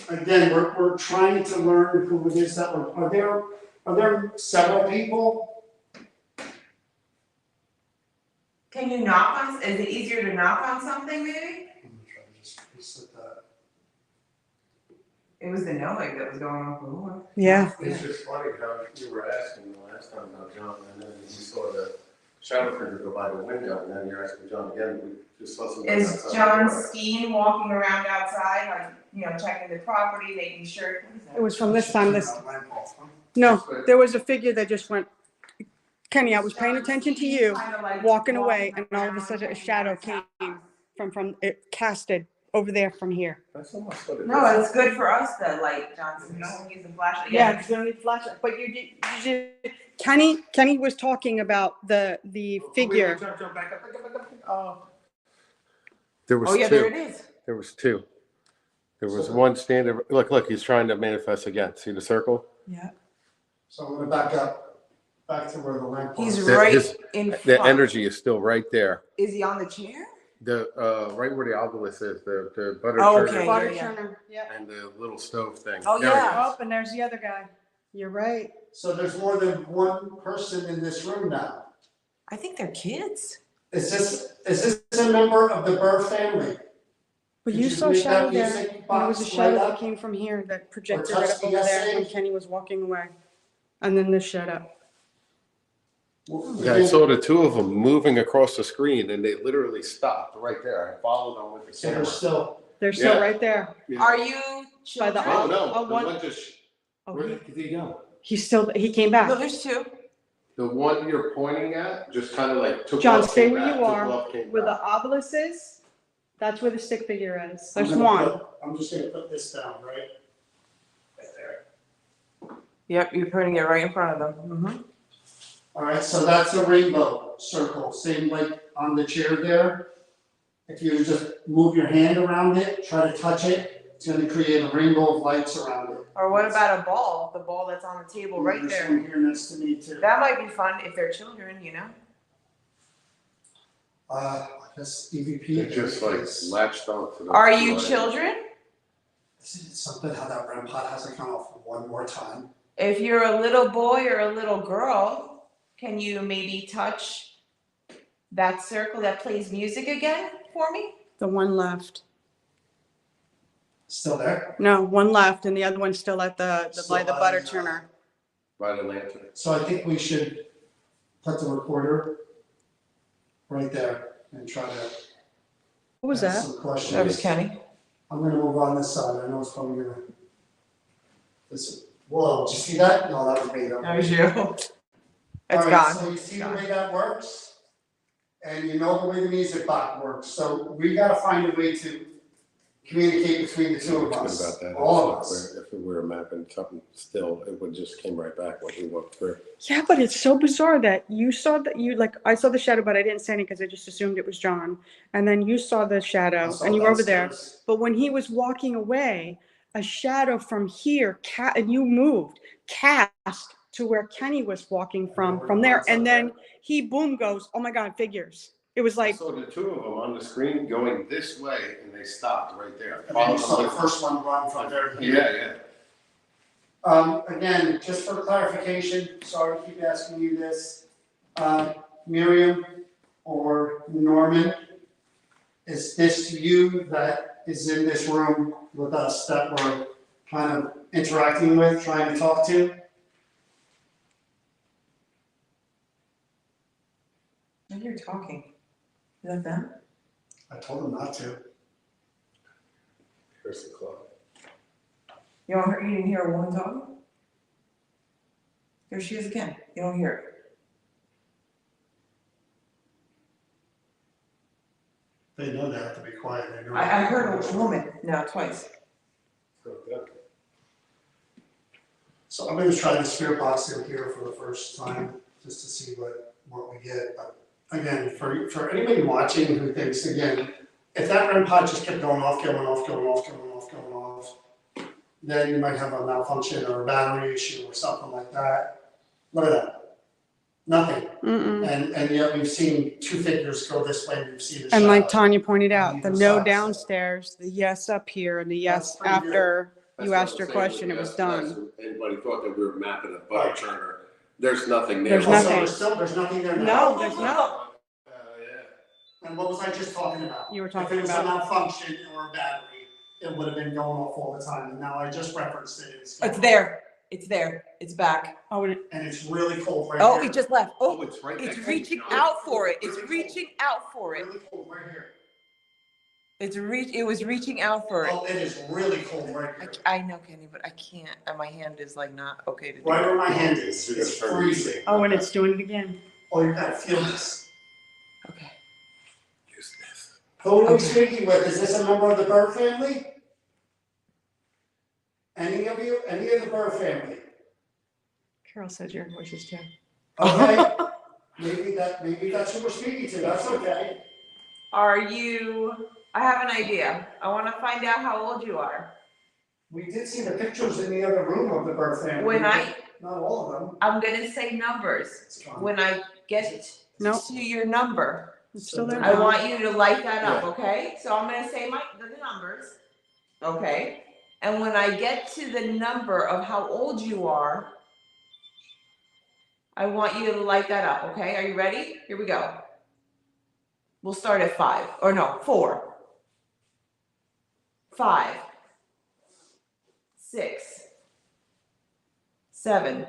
again, we're trying to learn who it is that are there several people? Can you knock on, is it easier to knock on something maybe? I'm gonna try to just reset that. It was the noise that was going on before. Yeah. It's just funny how you were asking the last time about John, and then you saw the shadow figure go by the window, and then you're asking John again. We just saw somebody Is outside the John door. Skeen walking around outside, like, you know, checking the property, making sure? It was from this time, this, Turn that lamp off, huh? no, there was a figure that just went, Kenny, I was paying attention to you, Kinda like walking away, and all of a around, sudden a checking shadow outside. came from, it casted over there from here. That's almost what it is. No, it's good for us, the light, Johnson, you don't use the flashlight. Yeah, because they don't need flashlight, but you did, Kenny was talking about the figure. There was Oh, yeah, there it two. is. There was two. There was one standing. Look, he's trying to manifest again. See the circle? Yeah. So I'm gonna back to where the lamp was. He's That right his- in The front. energy is still right there. Is he on the chair? The right where the obelisk is, the butter Oh, churner okay. Butter Yeah. churner, yeah. and the little stove thing. Oh, There he yeah. is. Oh, and there's the other guy. You're right. So there's more than one person in this room now. I think they're kids. Is this a member of the Burr family? But Did you you saw make shadow that there. music And there was a box shadow light that up? came from here that projected touch it up the over there essay? when Kenny was walking away. And then this shut up. Yeah, I saw the two of them moving across the screen, and they literally stopped right there. I followed them with the So they're camera. still, They're still Yeah. right there. Yeah. Are you By the children? Oh no, Oh, the one- one just. Oh, Where did he go? he came No, back. there's two. The one you're pointing at just kind of like took John, off, stay came where back, you took are, off, came where the back. obelisk is, that's where the stick figure is. I'm There's gonna one. I'm just gonna put this down, right? Right there. Yep, you're putting it right in front of them. Mm-hmm. All right, so that's a rainbow circle, same like on the chair there. If you just move your hand around it, try to touch it, it's gonna create a rainbow of lights around it. Or what about a ball? The ball that's on the table right There's there. one here next to me too. That might be fun if they're children, you know? I guess EVP. It just like latched onto the. Are you light. children? This is something how that REM pod hasn't gone off one more time. If you're a little boy or a little girl, can you maybe touch that circle that plays music again for me? The one left. Still there? No, one left, and the other one's still at by the Still butter on, churner. By the lantern. So I think we should put the recorder right there and try to What was ask that? some questions. That was Kenny. I'm gonna move on this side, I know it's probably gonna. Whoa, did you see that? No, that was me. That was you. It's Alright, gone. so you see the way that works? And you know the way the music box works, so we gotta find a way to communicate between the two of What's us, good about that all of is us. if we were mapping something still, it would just came right back when he walked through. Yeah, but it's so bizarre that you saw that I saw the shadow, but I didn't say anything because I just assumed it was John. And then you saw the I shadow saw and you were over there. downstairs. But when he was walking away, a shadow from here, and you moved, cast to where Kenny was walking from there. And then he boom goes, oh my God, figures. It was I like, saw the two of them on the screen going this way, and they stopped right there. And then you saw the first one run from there. Yeah, yeah. Again, just for clarification, sorry to keep asking you this, Miriam or Norman, is this you that is in this room with us that we're kind of interacting with, trying to talk to? I think you're talking. Is that them? I told him not to. Here's the club. You don't hear, you didn't hear a woman talking? There she is again. You don't hear it. They know they have to be quiet. They know I heard a woman now twice. So, yeah. So I'm gonna try the spirit box in here for the first time, just to see what we get. But again, for anybody watching who thinks, again, if that REM pod just kept going off, then you might have a malfunction or a battery issue or something like that. Look at that. Nothing. And yet we've seen two figures go this way, we've seen a And like shadow. Tanya pointed out, the no Either side. downstairs, the yes up here, and the yes That's pretty good. after That's you what asked I'm your saying, question, it yes, was done. yes, Anybody thought that we were mapping a butter churner, there's nothing there. There's Oh, so nothing. there's nothing there now? No, there's not. Yeah. And what was I just talking about? You were If talking it was about- a malfunction or a battery, it would have been going off all the time, and now I just referenced it. It's there. It's there. It's back. Oh, and And it's really cold right Oh, here. it just left. Oh, Oh, it's right it's next reaching to you. out for it. It's Really cold. reaching out for it. Really cold right here. It was reaching out for it. Oh, it is really cold right here. I know, Kenny, but I can't. And my hand is like not okay to do. Right it. where my hand is, You're gonna it's turn freezing. oh, and it's doing it again. Oh, you gotta feel this. Okay. Use this. Who are we Okay. speaking with? Is this a member of the Bird family? Any of you? Any of the Bird family? Carol said your voice is too. Okay. maybe that's who we're speaking to. That's okay. Are you? I have an idea. I want to find out how old you are. We did see the pictures in the other room of the Bird family. When I, Not all of them. I'm gonna say numbers. It's gone. When I get Nope. to your number, It's still there I now. want you to light that up, Yeah. okay? So I'm gonna say the numbers, okay? And when I get to the number of how old you are, I want you to light that up, okay? Are you ready? Here we go. We'll start at 5, or no, 4. 5, 6, 7.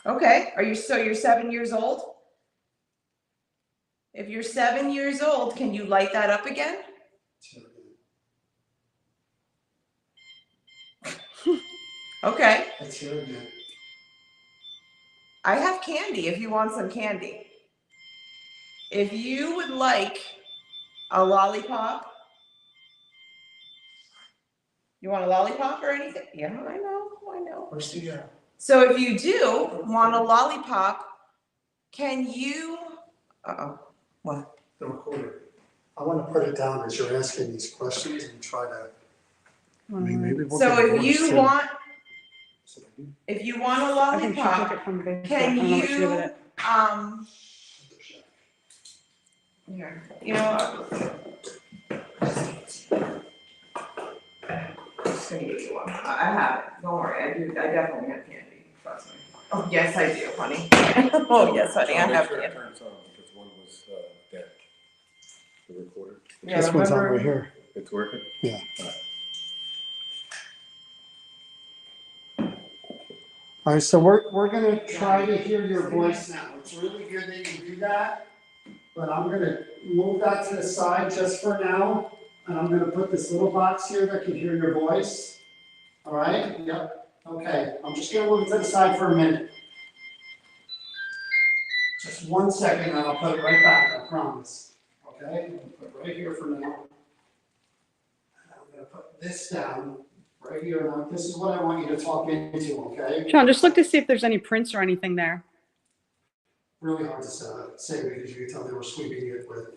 Okay, you're 7 years old? If you're 7 years old, can you light that up again? Okay, Let's hear it again. I have candy if you want some candy. If you would like a lollipop, you want a lollipop or anything? Yeah, I know. Where's the So if you do want a lollipop, can you, what? the recorder? I want to put it down as you're asking these questions and try to. Maybe we'll So get if more you soon. want a I think she took lollipop, it from the. can I don't know what she did with you, it. here, you know what? Just gonna give you one. I have it. Don't worry. I definitely have candy. Trust me. Oh, yes, I do, honey. Oh, yes, honey. I Make have sure it candy. turns on, because one was, dead. The recorder. Yeah, This one's on remember- right here. It's working? Yeah. All right, so we're gonna try to hear your voice now. It's really good that you do that, but I'm gonna move that to the side just for now, and I'm gonna put this little box here that can hear your voice. All right? Yep. Okay. I'm just gonna move it to the side for a minute. Just 1 second, and I'll put it right back. I promise. Okay? I'm gonna put it right here for now. And I'm gonna put this down. Right here, now, this is what I want you to talk into, okay? Sean, just look to see if there's any prints or anything there. Really hard to say because you can tell they were sweeping it with.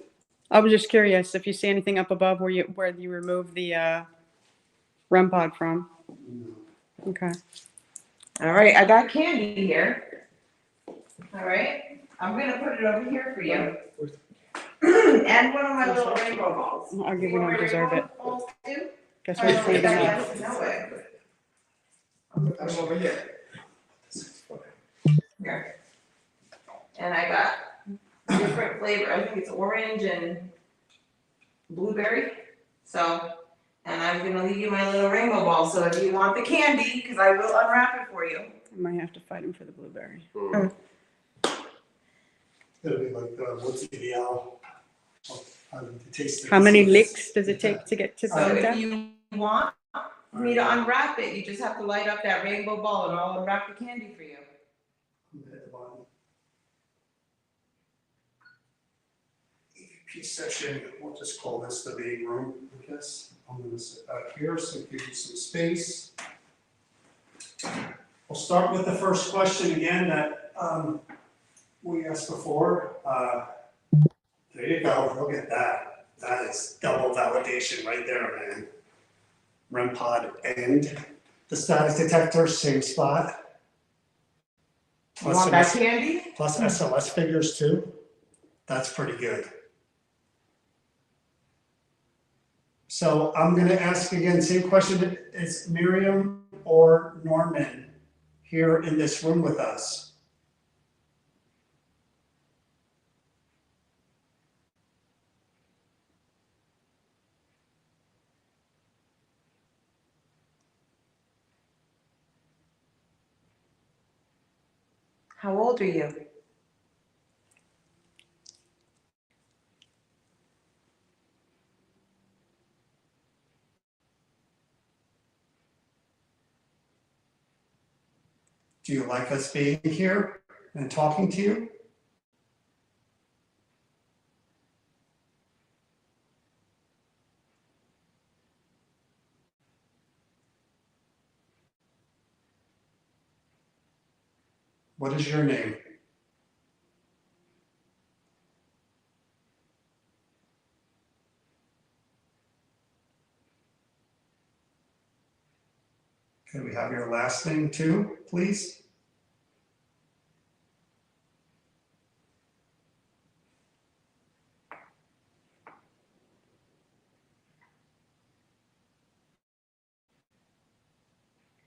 I was just curious if you see anything up above where you removed the REM pod from. Okay. All right, I got candy here. All right, I'm gonna put it over here for you. And one of my little rainbow balls. I'll give you want don't my deserve rainbow it. balls too? Guess Oh, we're no, cleaning yes, up. no way. I'm over here. Here. And I got different flavor. I think it's orange and blueberry. So, and I'm gonna leave you my little rainbow ball. So if you want the candy, because I will unwrap it for you. I might have to fight him for the blueberry. Hmm. It'll be like the woodsy the owl. To taste it. How many licks does it take to get to So like if that? you want me to unwrap it, you just have to light up that rainbow ball and I'll unwrap the candy for you. At the bottom. EVP session, we'll just call this the main room, I guess. I'm gonna sit back here, so give you some space. We'll start with the first question again that we asked before. There you go, look at that. That is double validation right there, man. REM pod and the static detector, same spot. You want that candy? Plus SLS figures too. That's pretty good. So I'm gonna ask again, same question, is Miriam or Norman here in this room with us? How old are you? Do you like us being here and talking to you? What is your name? Can we have your last name too, please?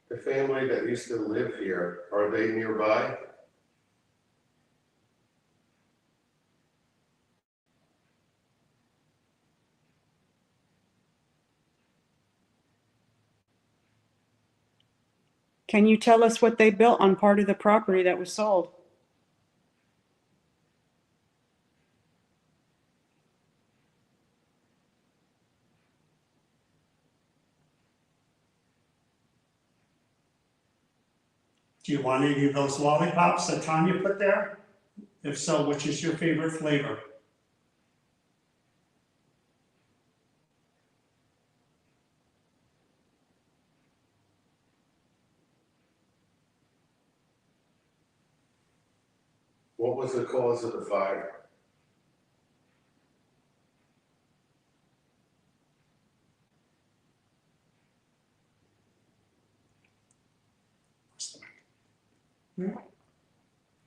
The family that used to live here, are they nearby? Can you tell us what they built on part of the property that was sold? Do you want any of those lollipops that Tanya put there? If so, which is your favorite flavor? What was the cause of the fire?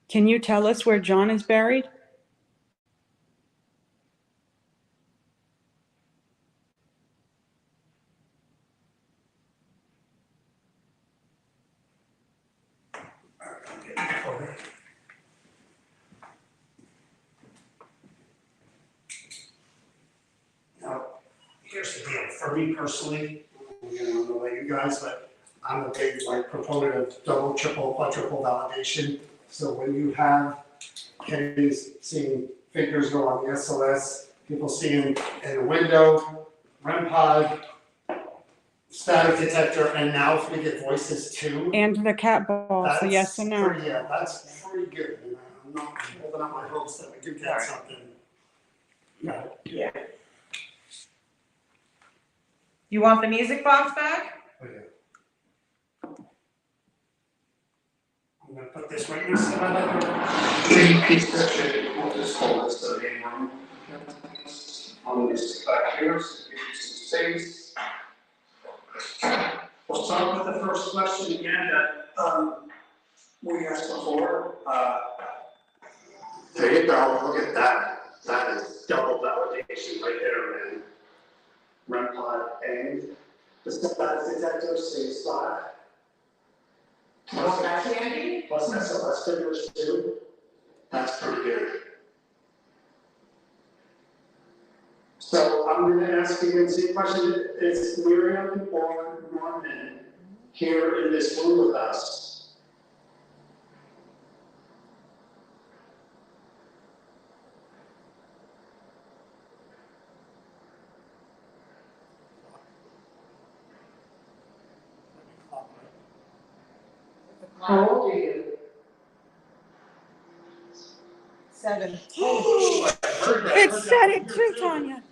Can you tell us where John is buried? Now, here's the deal. For me personally, I don't know about you guys, but I'm a big proponent of double, triple, quadruple validation. So when you have kids seeing figures go on the SLS, people seeing in a window, REM pod, static detector, and now if we get voices too. And the cat ball, so yes and no. Yeah, that's pretty good. And I'm not holding out my hopes that we do get something. Yeah. You want the music box back? I'm gonna put this right next to my piece of shit. We'll just hold this to the main room. I'm gonna stick back here, so give you some space. We'll start with the first question again that we asked before. There you go, look at that. That is double validation right there, man. REM pod and the static detector, same spot. You want that candy? Plus SLS figures too. That's pretty good. So I'm going to ask you the same question. Is Miriam or Norman here in this room with us? How old are you? 7. It said it too, Tanya.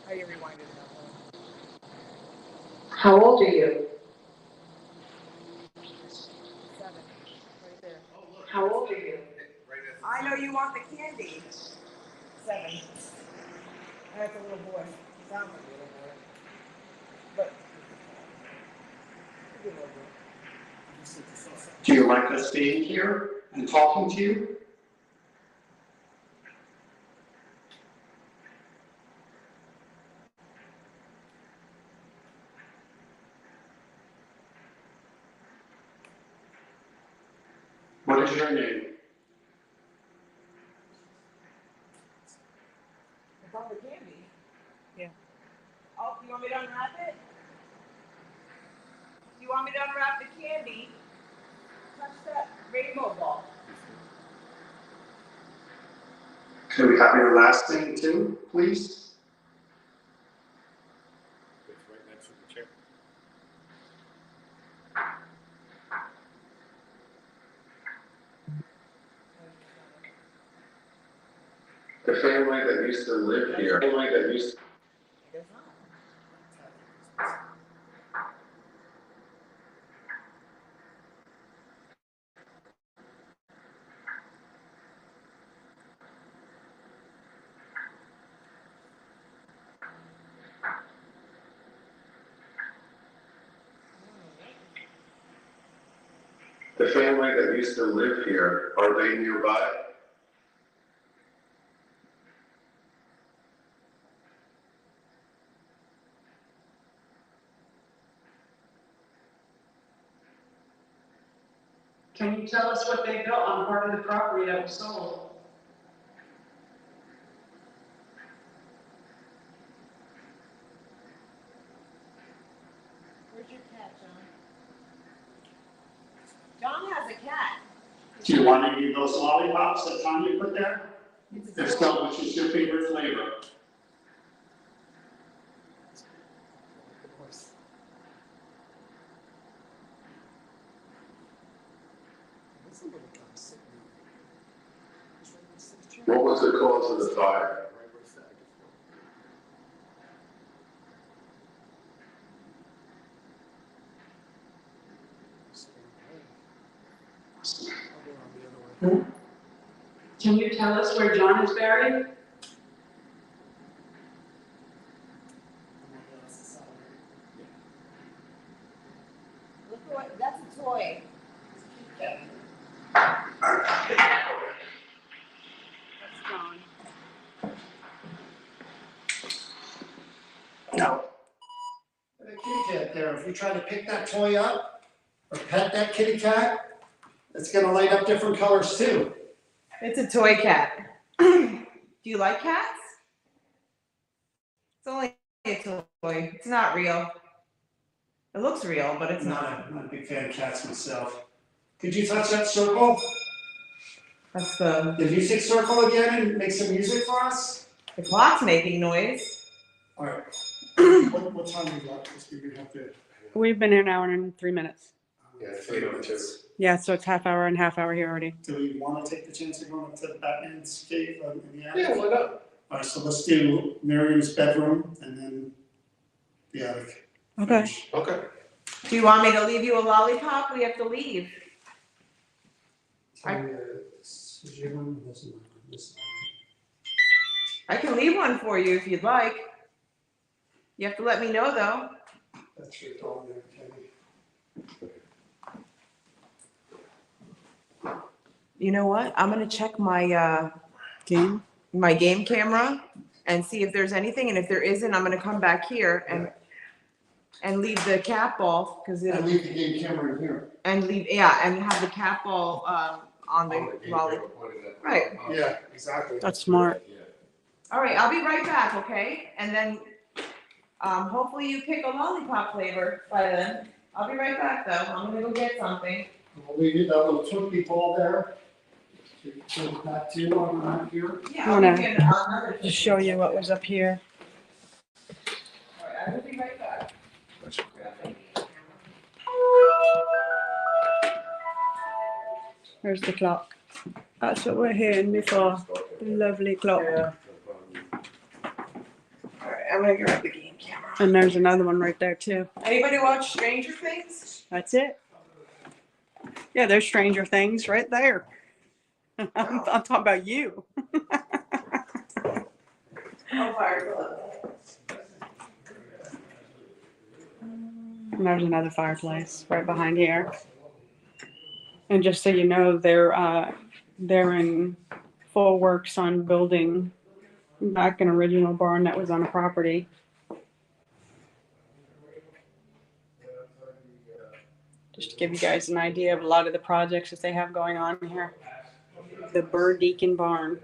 Are you rewinding it up? How old are you? 7. Right there. How old are you? I know you want the candy. 7. That's a little boy. Sounds like a little boy. But. He's a little boy. Do you like us being here and talking to you? What is your name? It's all the candy. Yeah. Oh, you want me to unwrap it? You want me to unwrap the candy? Touch that rainbow ball. Can we have your last name too, please? It's right next to the chair. The family that used to live here. Family that used. It is not. The family that used to live here, are they nearby? Can you tell us what they built on part of the property that was sold? Where's your cat, John? John has a cat. Do you want any of those lollipops that Tanya put there? It's a If so, which is your favorite flavor? What was the cause of the fire? Can you tell us where John is buried? Look what, that's a toy. That's John. No. The kitty cat there, if you try to pick that toy up or pet that kitty cat, it's gonna light up different colors too. It's a toy cat. Do you like cats? It's only a toy. It's not real. It looks real, but it's not. I'm not a big fan of cats myself. Could you touch that circle? That's the Music circle again and make some music for us? clock's making noise. All right. What time we got? Because we have to. We've been here an hour and 3 minutes. Yeah, it's 8:02. Yeah, so it's half hour and half hour here already. Do we want to take the chance of going up to Batman's cave in the attic? Yeah, why not? All right, so let's do Miriam's bedroom and then the attic. Okay. Okay. Do you want me to leave you a lollipop? We have to leave. I can leave one for you if you'd like. You have to let me know though. That's your dog there, Kenny. You know what? I'm gonna check my Game. my game camera and see if there's anything, and if there isn't, I'm gonna come back here and leave the cat ball because I it leave the game camera in here. and have the cat ball on the lollipop. Right. Yeah, exactly. That's smart. All right, I'll be right back, okay? And then hopefully you pick a lollipop flavor by then. I'll be right back though. I'm gonna go get something. We'll leave you that little turkey ball there. Take that too on here. Yeah, I'm I'll gonna give you another. Just show you what was up here. All right, I will be right back. Where's the clock? That's what we're hearing before. The lovely clock. Yeah. Alright, I'm gonna grab the game camera. And there's another one right there too. Anybody watch Stranger Things? That's it. Yeah, there's Stranger Things right there. I'm talking about you. Oh, fire. And there's another fireplace right behind here. And just so you know, they're in full works on building back an original barn that was on a property. Just to give you guys an idea of a lot of the projects that they have going on here. The Burr Deacon Barn.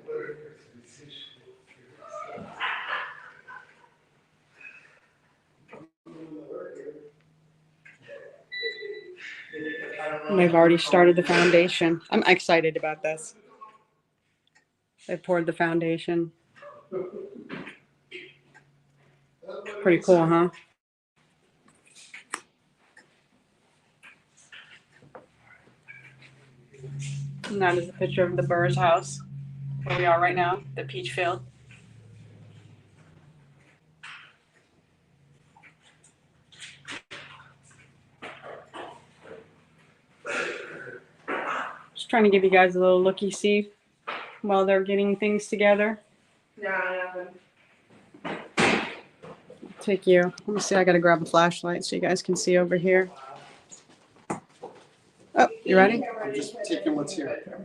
And they've already started the foundation. I'm excited about this. They poured the foundation. Pretty cool, huh? And that is a picture of the Burr's house, where we are right now, the Peachfield. Just trying to give you guys a little looky-see while they're getting things together. No, Take you. Let me see. I gotta grab a flashlight so you guys can see over here. Oh, you ready? I'm just taking what's here.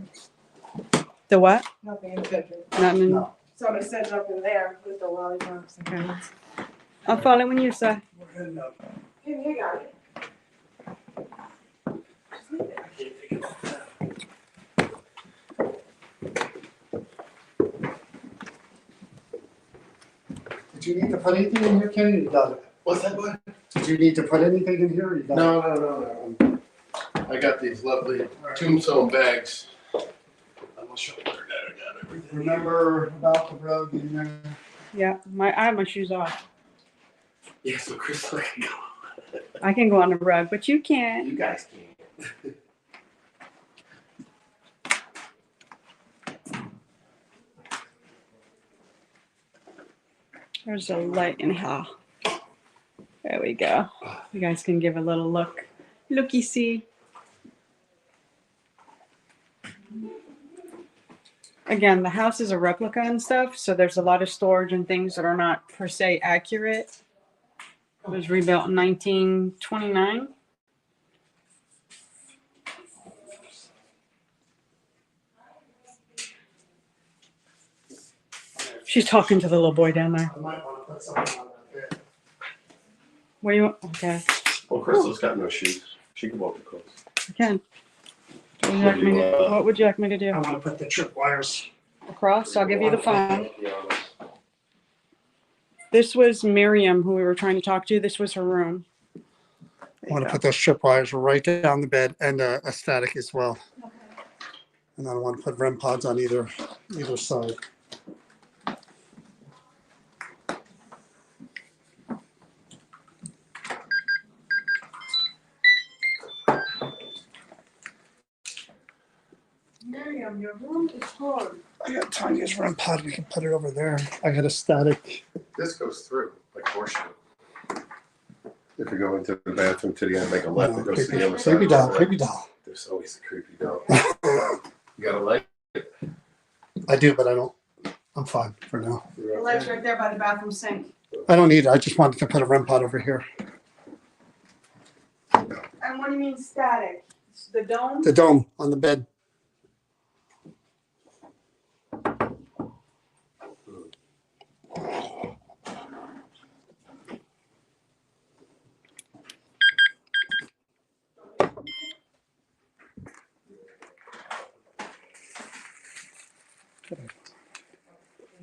The what? nothing in the bedroom. Nothing. No. So I set it up in there with the lollipops. Okay. I'll follow when you say. We're heading up. Hey, you got it. Just leave it. Did you need to put anything in here, Kenny? You got it. What's that, boy? Did you need to put anything in here? You got it. No. I got these lovely tombstone bags. I'm gonna show you where I got everything. Remember about the road getting there? Yeah, I have my shoes off. Yeah, so Crystal can go. I can go on the rug, but you can't. You guys can. There's a light in here. There we go. You guys can give a little look. Looky see. Again, the house is a replica and stuff, so there's a lot of storage and things that are not per se accurate. It was rebuilt in 1929. She's talking to the little boy down there. I might want to put something on that bed. What do you want? Okay, Well, Crystal's got no shoes. She can walk across. I can. What would you like me to do? I want to put the trip wires. Across? I'll give you the phone. This was Miriam, who we were trying to talk to. This was her room. I want to put those trip wires right down the bed and a static as well. And I want to put REM pods on either side. Miriam, your room is full. I got Tanya's REM pod. We can put it over there. I got a static. This goes through like horseshoe. If you go into the bathroom to the end, make a left, it goes to the other side. Creepy doll. Creepy doll. There's always a creepy doll. You got a light? I do, but I don't. I'm fine for now. The light's right there by the bathroom sink. I don't need it. I just wanted to put a REM pod over here. And what do you mean static? The dome? The dome on the bed.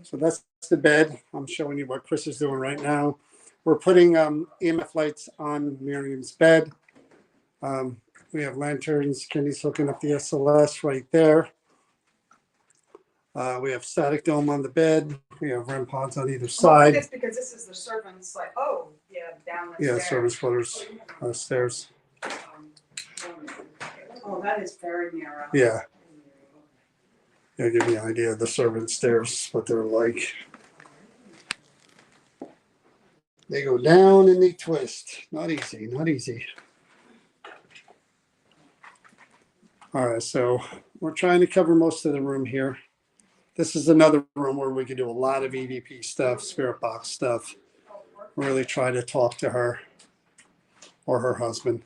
So that's the bed. I'm showing you what Chris is doing right now. We're putting EMF lights on Miriam's bed. We have lanterns. Kenny's hooking up the SLS right there. We have static dome on the bed. We have REM pods on either side. It's because this is the servant's like, oh, yeah. down the Yeah, stairs. service quarters, stairs. Oh, that is very narrow. Yeah. Yeah, give me an idea of the servant stairs, what they're like. They go down and they twist. Not easy, not easy. All right, so we're trying to cover most of the room here. This is another room where we could do a lot of EVP stuff, spirit box stuff. Really try to talk to her or her husband.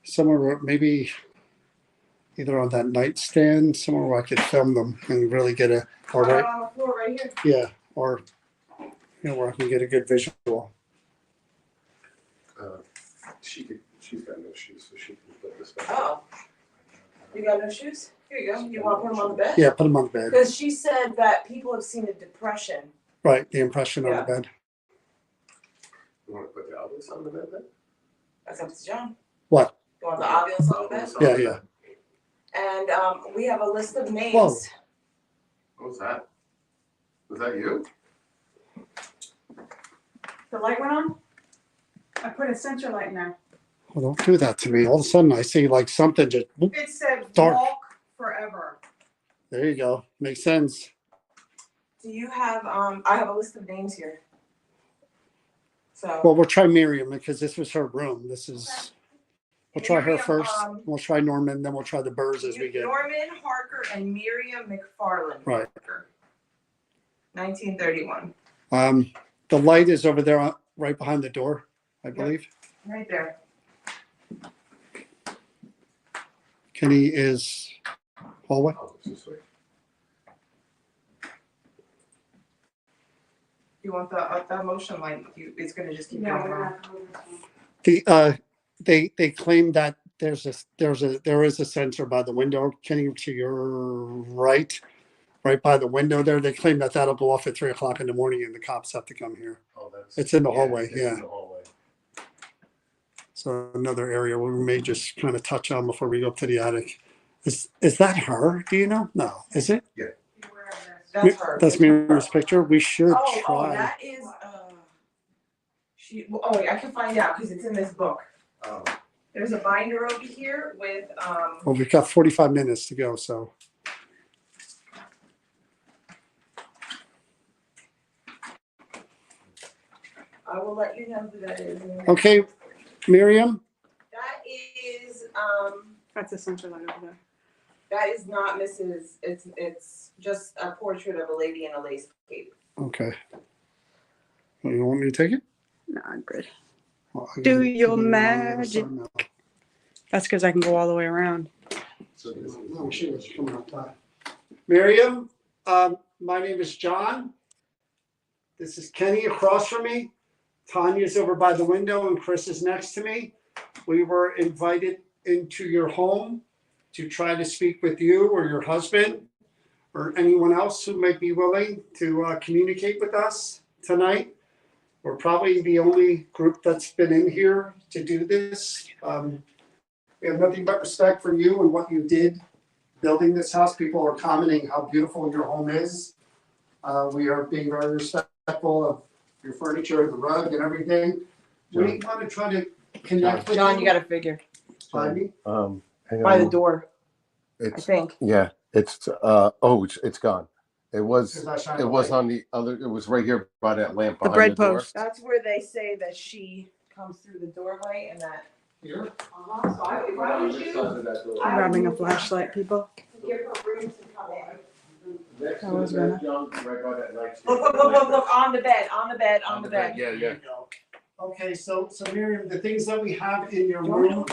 Somewhere where maybe either on that nightstand, somewhere where I could film them and really get a, or right, On the floor right here. yeah, or where I can get a good visual. She's got no shoes, so she can put this back. Oh. You got no shoes? Here you go. You want to put them on the bed? Yeah, put them on the bed. Because she said that people have seen a depression. Right, the impression on Yeah. the bed. You want to put the others on the bed then? That's up to John. What? You want the obvious on the bed? Yeah, yeah. And we have a list of names. Whoa. What was that? Was that you? The light went on? I put a sensor light in there. Well, don't do that to me. All of a sudden I see like something just, whoop, It said Dark. walk forever. there you go. Makes sense. Do you have, I have a list of names here. So. Well, we'll try Miriam because this was her room. We'll try her Miriam, first. We'll try Norman, then we'll try the Burrs as we get. Norman Harker and Miriam McFarland. Right. Harker. 1931. The light is over there, right behind the door, I believe. Right there. Kenny is hallway. Oh, it's this way. You want the motion light? It's gonna just keep Yeah, going we're on. not moving this one. They claim that there is a sensor by the window, Kenny, to your right by the window there. They claim that that'll go off at 3:00 in the morning and the cops have to come here. Oh, that's. It's in the hallway, It's yeah. in the hallway. So another area where we may just kind of touch on before we go up to the attic. Is that her? Do you know? No, is it? Beware of this. That's her. That's Miriam's picture. We should Oh, try. that is she. Oh wait, I can find out because it's in this book. Oh, There's a binder over here with Well, we've got 45 minutes to go, so. I will let you know who that is. Okay, Miriam, That is That's a sensor light over there. that is not Mrs. It's just a portrait of a lady in a lace cape. okay. Well, you want me to take it? No, I'm good. Well, I Do gotta your put it on the other magic. side now. That's because I can go all the way around. so this is. Oh, she was coming up top. Miriam, my name is John. This is Kenny across from me. Tanya's over by the window and Chris is next to me. We were invited into your home to try to speak with you or your husband or anyone else who might be willing to communicate with us tonight. We're probably the only group that's been in here to do this. We have nothing but respect for you and what you did building this house. People are commenting how beautiful your home is. We are being very respectful of your furniture, the rug and everything. We want to try to connect with John, you got a figure By me? Hang by the on. door. I It's, think. yeah, it's gone. It was, Because I shined it the was light. on the other, it was right here by that lamp The behind bread the door. post. That's where they say that she comes through the doorway and that. Here? So if I was you, I'm grabbing a flashlight, people. give her room to come in. Next I to was the bed, gonna. John, right by that nightstand. Look, on the bed, on the bed, on the bed. Yeah, There yeah. you go. Okay, so Miriam, the things that we have in your room,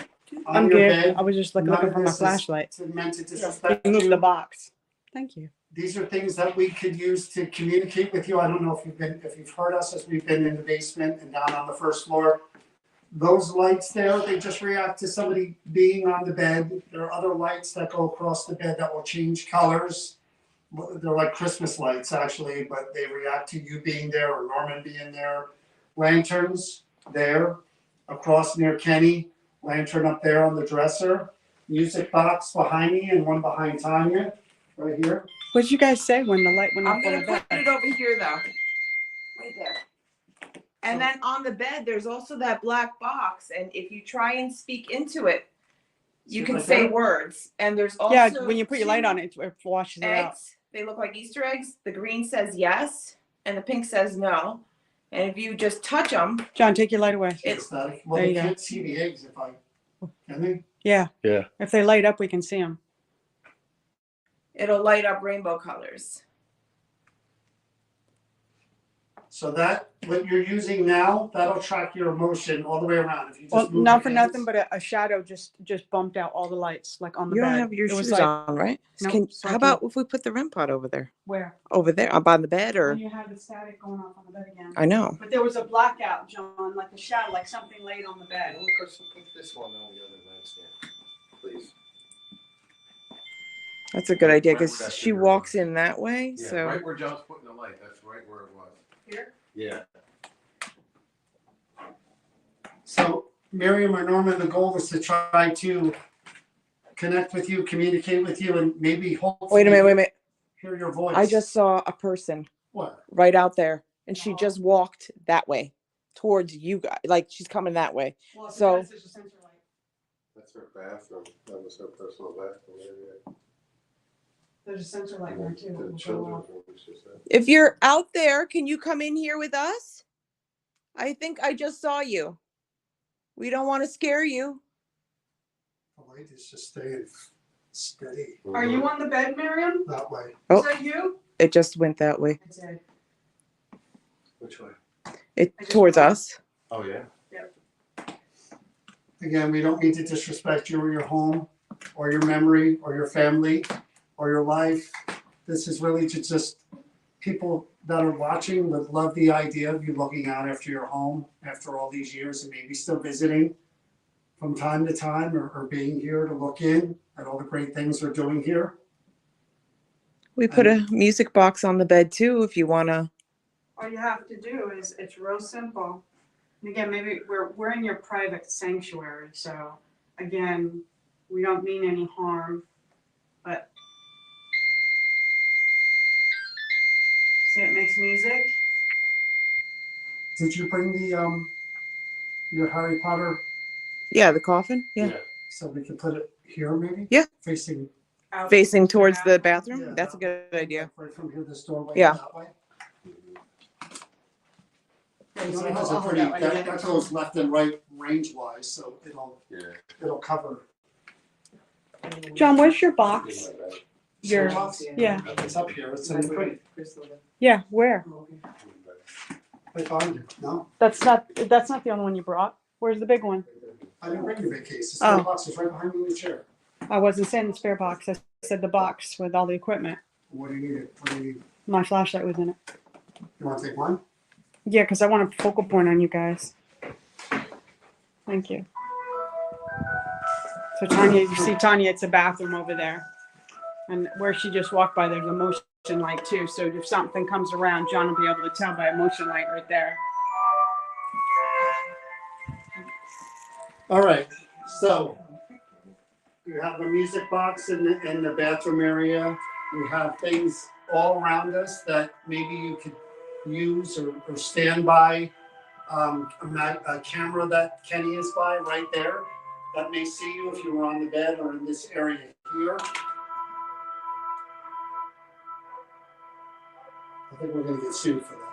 on I'm your good. bed, I was just looking none of for my this is flashlight. meant to disrespect You moved you. the box. Thank you. These are things that we could use to communicate with you. I don't know if you've heard us as we've been in the basement and down on the first floor. Those lights there, they just react to somebody being on the bed. There are other lights that go across the bed that will change colors. They're like Christmas lights actually, but they react to you being there or Norman being there. Lanterns there, across near Kenny, lantern up there on the dresser. Music box behind me and one behind Tanya. right here. What did you guys say when the light went off I'm on gonna the put bed? it over here though. Right there. And then on the bed, there's also that black box. And if you try and speak into it, you See can right say there? words. And there's also Yeah, when you put your light two on it, it washes it out. eggs. They look like Easter eggs. The green says yes, and the pink says no. And if you just touch them, John, take your light away. It- Well, There they you go. can't see the eggs if I, can they? Yeah. Yeah. If they light up, we can see them. it'll light up rainbow colors. So that, what you're using now, that'll track your motion all the way around. If you just Well, move not your for hands- nothing, but a shadow just bumped out all the lights, like on the You bed. don't have your It was shoes like, on, right? Nope, so I How about if we put the REM pod over there? where? Over there, up on the bed, or When you had the static going off on the bed again. I know. But there was a blackout, John, like a shadow, like something laid on the bed. Put this one on the other nightstand, please. That's a good idea Right where because that she figure walks was. in that way. Yeah, So right where John's putting the light, that's right where it was. Here? Yeah. So Miriam or Norman, the goal was to try to connect with you, communicate with you, and maybe hopefully wait a minute. hear your voice. I just saw a person What? right out there, and she Oh. just walked that way towards you guys. Like she's coming that way. Well, if So- that's just a sensor light. That's her bathroom. That was her personal bathroom area. There's a sensor light And there then too. the It'll go children's off. room, she said. If you're out there, can you come in here with us? I think I just saw you. We don't want to scare you. The light is just staying steady Are you on the bed, Miriam? that way. Oh. Is that you? It just went that way. It's Ed. Which way? It I just towards went. us. Oh, yeah. Again, we don't mean to disrespect you or your home or your memory or your family or your life. This is really to just people that are watching would love the idea of you looking out after your home after all these years and maybe still visiting from time to time or being here to look in at all the great things we're doing here. We put a music box on the bed too, if you wanna. All you have to do is, it's real simple. And again, maybe we're in your private sanctuary, so again, we don't mean any harm, but. See, it makes music. Did you bring the your Harry Potter Yeah, the coffin. Yeah, so we can put it here maybe? Yeah. Facing Out facing towards the Yeah, bathroom. That's a that- good idea. Right from here, this doorway Yeah. that way. Yeah, you So wanna that has hold- a I'll hold pretty, that right that, here. that goes left and right range wise, so Yeah. it'll cover. John, where's your box? In my bag. Your, Box? yeah, It's up here, it's in the crate. yeah, where? I found it, no, That's not the only one you brought. Where's the big one? I didn't bring the big case, the Oh. spare box is right behind me in the chair. I wasn't saying the spare box. I said the box with all the equipment. What do you need? What do you need? My flashlight was in it. You wanna take one? Yeah, because I want a focal point on you guys. Thank you. So Tanya, you see Tanya, it's a bathroom over there. And where she just walked by, there's a motion light too. So if something comes around, John will be able to tell by a motion light right there. All right, so you have a music box in the bathroom area. We have things all around us that maybe you could use or stand by. A camera that Kenny is by right there that may see you if you were on the bed or in this area here. I think we're gonna get sued for that.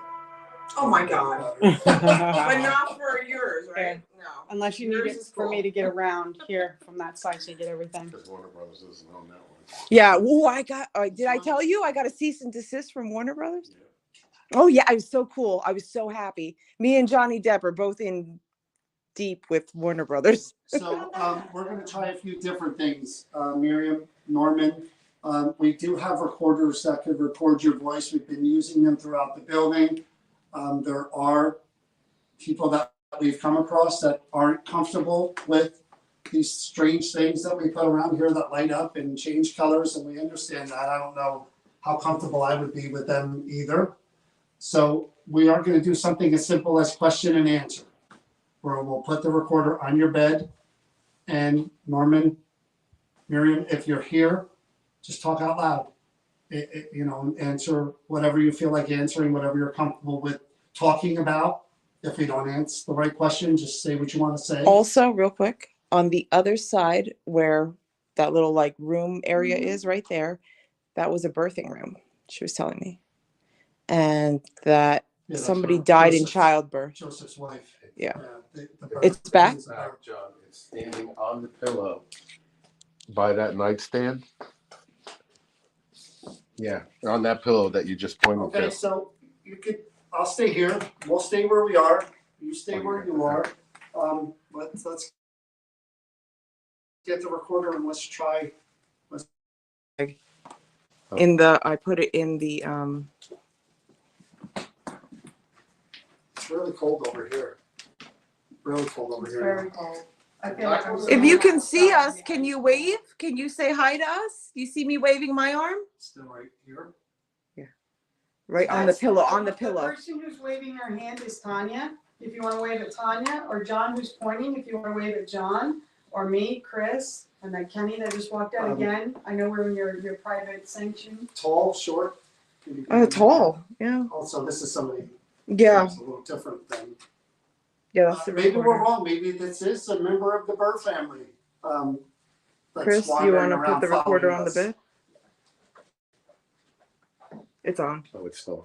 Oh my God. But not for yours, right? No. Unless you need Yours it is for me cool. to get around here from that side so you get everything. Because Warner Brothers doesn't own that one. Yeah. Oh, I got. Did I tell you I got a cease and desist from Warner Brothers? Oh yeah, I was so cool. I was so happy. Me and Johnny Depp are both in deep with Warner Brothers. So we're going to try a few different things, Miriam, Norman. We do have recorders that could record your voice. We've been using them throughout the building. There are people that we've come across that aren't comfortable with these strange things that we put around here that light up and change colors, and we understand that. I don't know how comfortable I would be with them either. So we are going to do something as simple as question and answer, where we'll put the recorder on your bed. And Norman, Miriam, if you're here, just talk out loud. you know, answer whatever you feel like answering, whatever you're comfortable with talking about. If we don't answer the right question, just say what you want to say. Also, real quick, on the other side where that little like room area is right there, that was a birthing room, she was telling me. And that Yeah, that's somebody her- died in Joseph's- childbirth. Joseph's wife. Yeah. The It's back? It's back, John. It's standing on the pillow by that nightstand. Yeah, on that pillow that you just pointed Okay, to. so you could, I'll stay here. We'll stay where we are. You stay where you are. Let's get the recorder and let's try. I put it in the It's really cold over here. Really cold over It's here. very cold. I feel like I'm if you sitting can see outside us, in the can ice. you wave? Can you say hi to us? Do you see me waving my arm? Still right here. Right on the That's- pillow, on the The pillow. person who's waving her hand is Tanya. If you want to wave at Tanya, or John who's pointing, if you want to wave at John, or me, Chris, and then Kenny that just walked out again. I know we're in your private sanction. Tall, short. Tall. Yeah. Also, this is somebody. Yeah. It's a little different than. Yeah, that's the Maybe we're recorder. wrong. Maybe this is a member of the Bird family. That's Chris, you wandering want to put around the recorder following on the us. bed? It's on. Oh, it's still.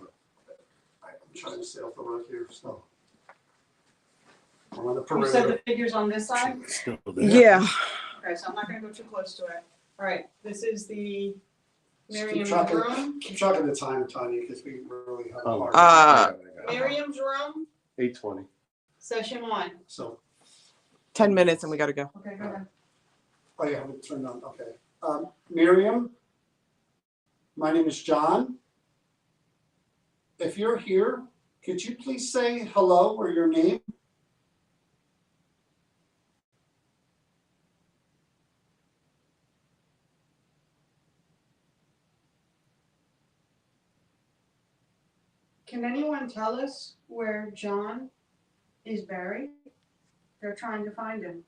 I'm trying to stay off the road here, so. I'm on the You said perimeter. the figures on this side? It's still Yeah. Okay, so I'm not gonna go too close to it. All right, this is the Just Miriam's room. keep track of the time, Tanya, because we really have a Oh, hard. Uh, Miriam's room, 8:20. session 1. So, 10 minutes and we got to go. Okay, go ahead. oh, you haven't turned on, okay. Miriam, my name is John. If you're here, could you please say hello or your name? Can anyone tell us where John is buried? They're trying to find him.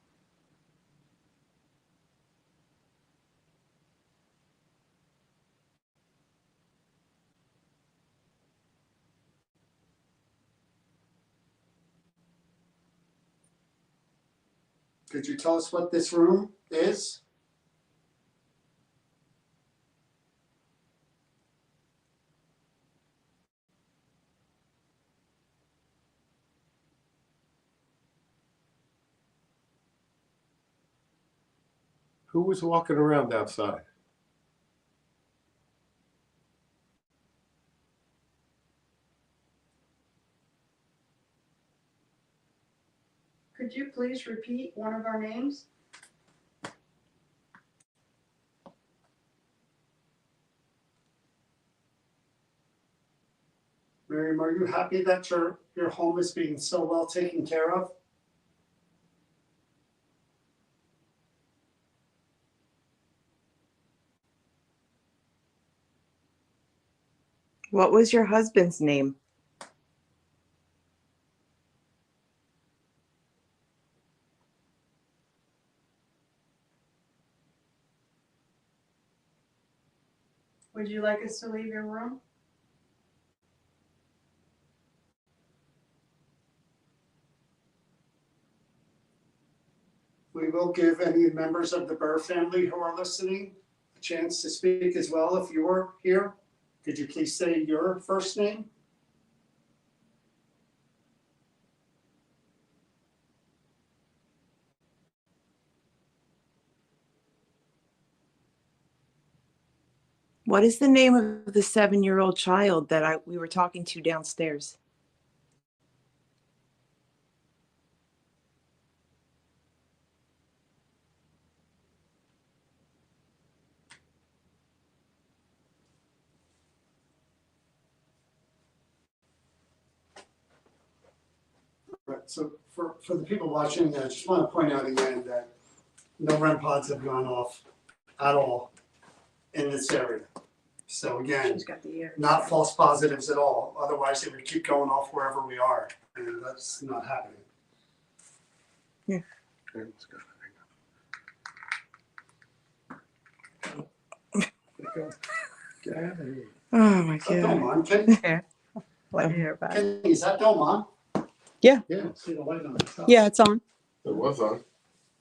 Could you tell us what this room is? Who was walking around outside? Could you please repeat one of our names? Miriam, are you happy that your home is being so well taken care of? What was your husband's name? Would you like us to leave your room? We will give any members of the Burr family who are listening a chance to speak as well. If you were here, could you please say your first name? What is the name of the 7-year-old child that we were talking to downstairs? Right, so for the people watching, I just want to point out again that no REM pods have gone off at all in this area. So again, She's got the ear. not false positives at all. Otherwise, it would keep going off wherever we are, and that's not happening. Let's go. Oh my Is that film god. on? Can, Let me hear back. is that film on? Yeah. I don't see the light on the top. Yeah, it's on. It was on.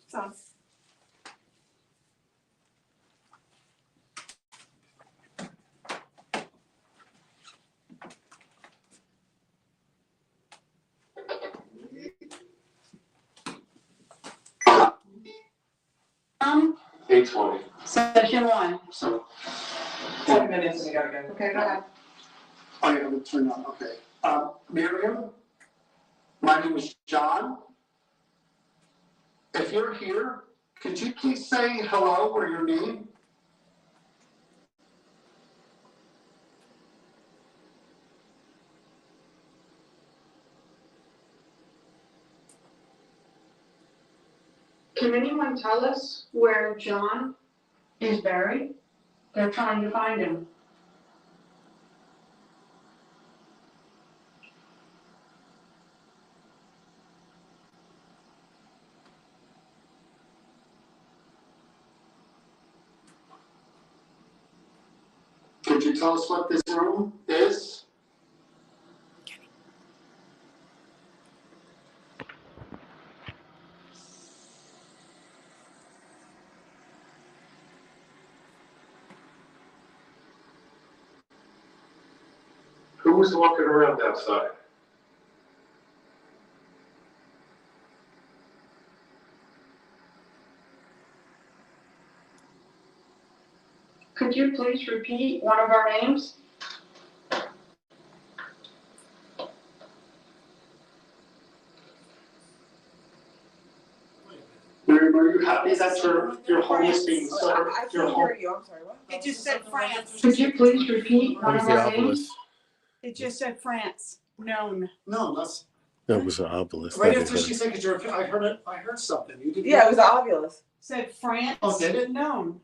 So, Um, 8:20. session one. So, 10 minutes and you gotta go. Okay, go ahead. I have it turned on, okay. Miriam, my name is John. If you're here, could you please say hello or your name? Can anyone tell us where John is buried? They're trying to find him. Could you tell us what this room is? Who was walking around outside? Could you please repeat one of our names? Miriam, are you happy that your home is being I sold? can't Your home, hear you. I'm sorry. What? It just said France. Could you please repeat That one was of the our names? obelisk. It just said France. Known. no, that's, That was the obelisk. right that after he she said, cause I heard it, I heard something. You didn't? Yeah, it was obvious. Said France. Oh, did it? Known.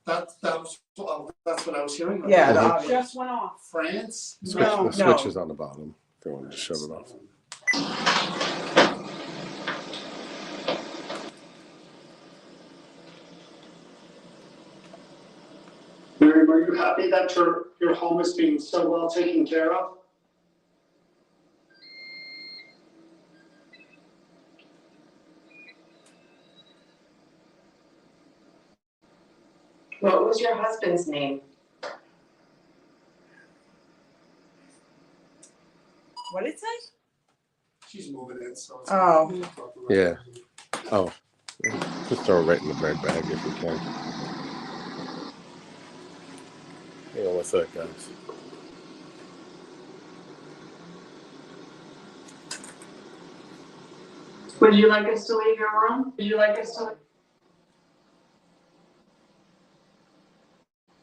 That's what I was hearing. Yeah, the the Mhm. obvious. Just went off. France? Switch, No. the switch is on the bottom. If you want to shut it off. Miriam, are you happy that your home is being so well taken care of? what was your husband's name? What did it say? She's moving in, so. it's- Oh. Yeah. Oh, just throw it right in the bread bag if you can. Hang on one sec, guys. Would you like us to leave your room? Would you like us to?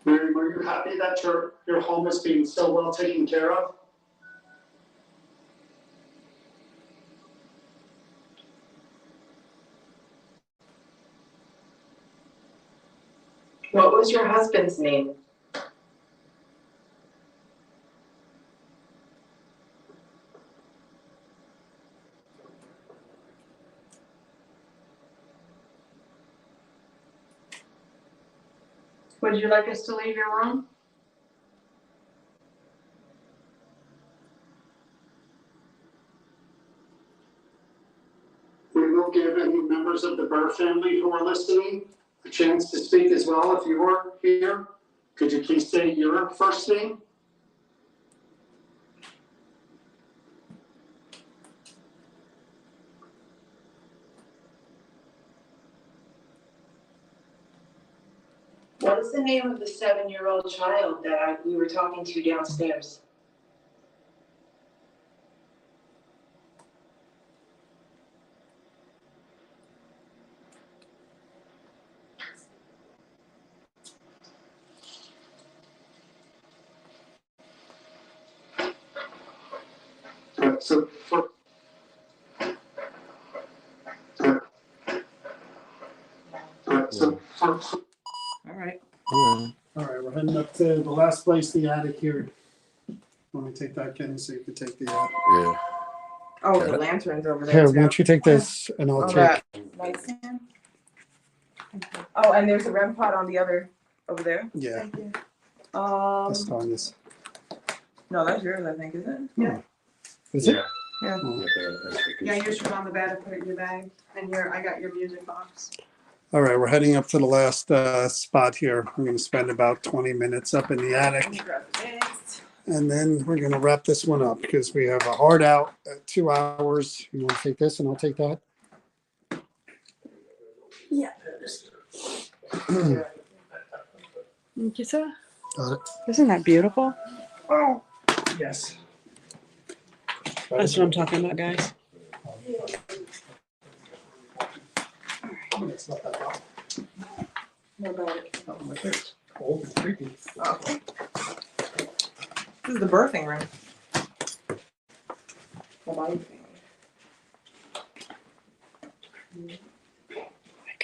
Miriam, are you happy that your home is being so well taken care of? What was your husband's name? Would you like us to leave your room? We will give any members of the Burr family who are listening a chance to speak as well if you were here. Could you please say your first name? What is the name of the 7-year-old child that we were talking to downstairs? So for. So for. All right. All right, we're heading up to the last place, the attic here. Let me take that, Kenny, so you can take the. Yeah. Oh, Got the it. lantern's over there. Here, too. why don't you take this and I'll Oh, take. that nightstand. Oh, and there's a REM pod on the other over there. Yeah. Thank you. This on this. No, that's yours, I think, isn't it? Yeah. Is it? Yeah. Oh. Yeah, yours was on the bed. I put it in your bag, and I got your music box. All right, we're heading up to the last spot here. We're going to spend about 20 minutes up in the attic, and then we're going to wrap this one up because we have a hard out at 2 hours. You want to take this, and I'll take that. You saw? Got it. Isn't that beautiful? Oh, yes. That's what I'm talking about, guys. It's not that long. What about it? It's old and creepy. Oh. This is the birthing room. The body thing. We're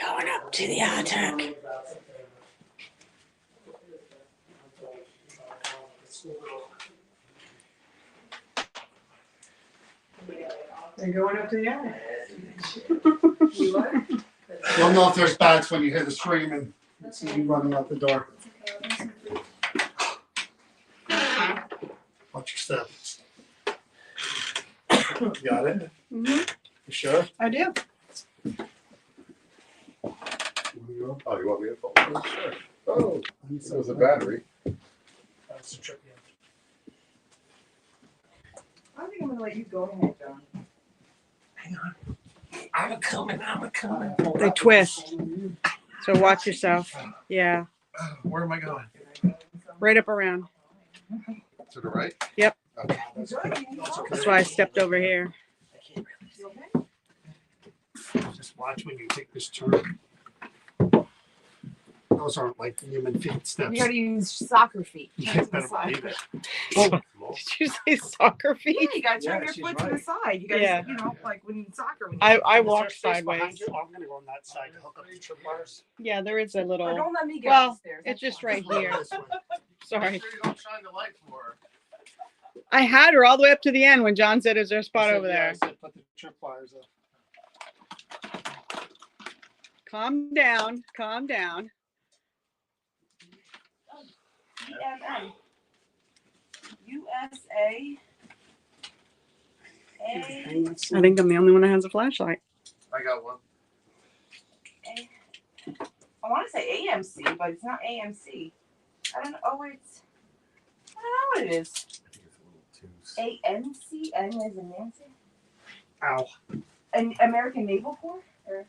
going up to the attic. They're going up to the attic. You'll know if there's bats when you hear the screaming. See you running out the door. Watch your step. You got it? Mm-hmm. You sure? I do. Oh, you want me to fold? Oh, sure. Oh, this was a battery. That's a trip, yeah. I think I'm gonna let you go ahead, John. Hang on. I'm a coming. They twist. So watch yourself. Yeah. Where am I going? Right up around. To the right? Yep. Okay. That's why I stepped over here. Just watch when you take this turn. Those aren't like human feet steps. You gotta use soccer feet. You better believe it. Did you say soccer Yeah, feet? you gotta turn Yeah, your she's foot to the right. side. You guys, Yeah. you know, like when soccer. When you I Is walked there space behind sideways. you? Oh, I'm gonna go on that side to hook up the trip wires. Yeah, there is a Or little. don't let me get Well, upstairs. it's That's just fine. right here. This way. Sorry. Make sure you don't shine the light for her. I had her all the way up to the end when John said, "Is there a spot I said, over yeah, there?" I said, put the trip wires up. Calm down. Calm down. EMM. USA. A. I think I'm the only one that has a flashlight. I got one. I want to say AMC, but it's not AMC. I don't know. Oh, it's. I don't know what it is. I think it's a little too. ANC. N as in Nancy. Ow. An American Naval Corps. Or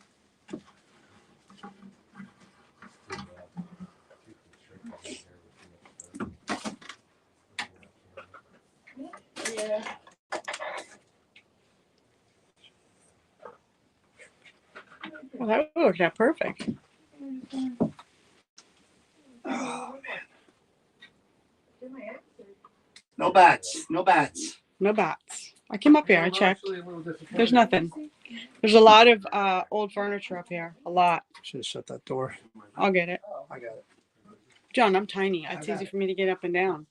yeah. Well, that worked out perfect. No bats. No bats. No bats. I came up here. I I'm checked. actually a little disappointed. There's nothing. There's a lot of old furniture up here. A lot. Should have shut that door. I'll get it. I got it. John, I'm tiny. It's I got easy it. for me to get up and down.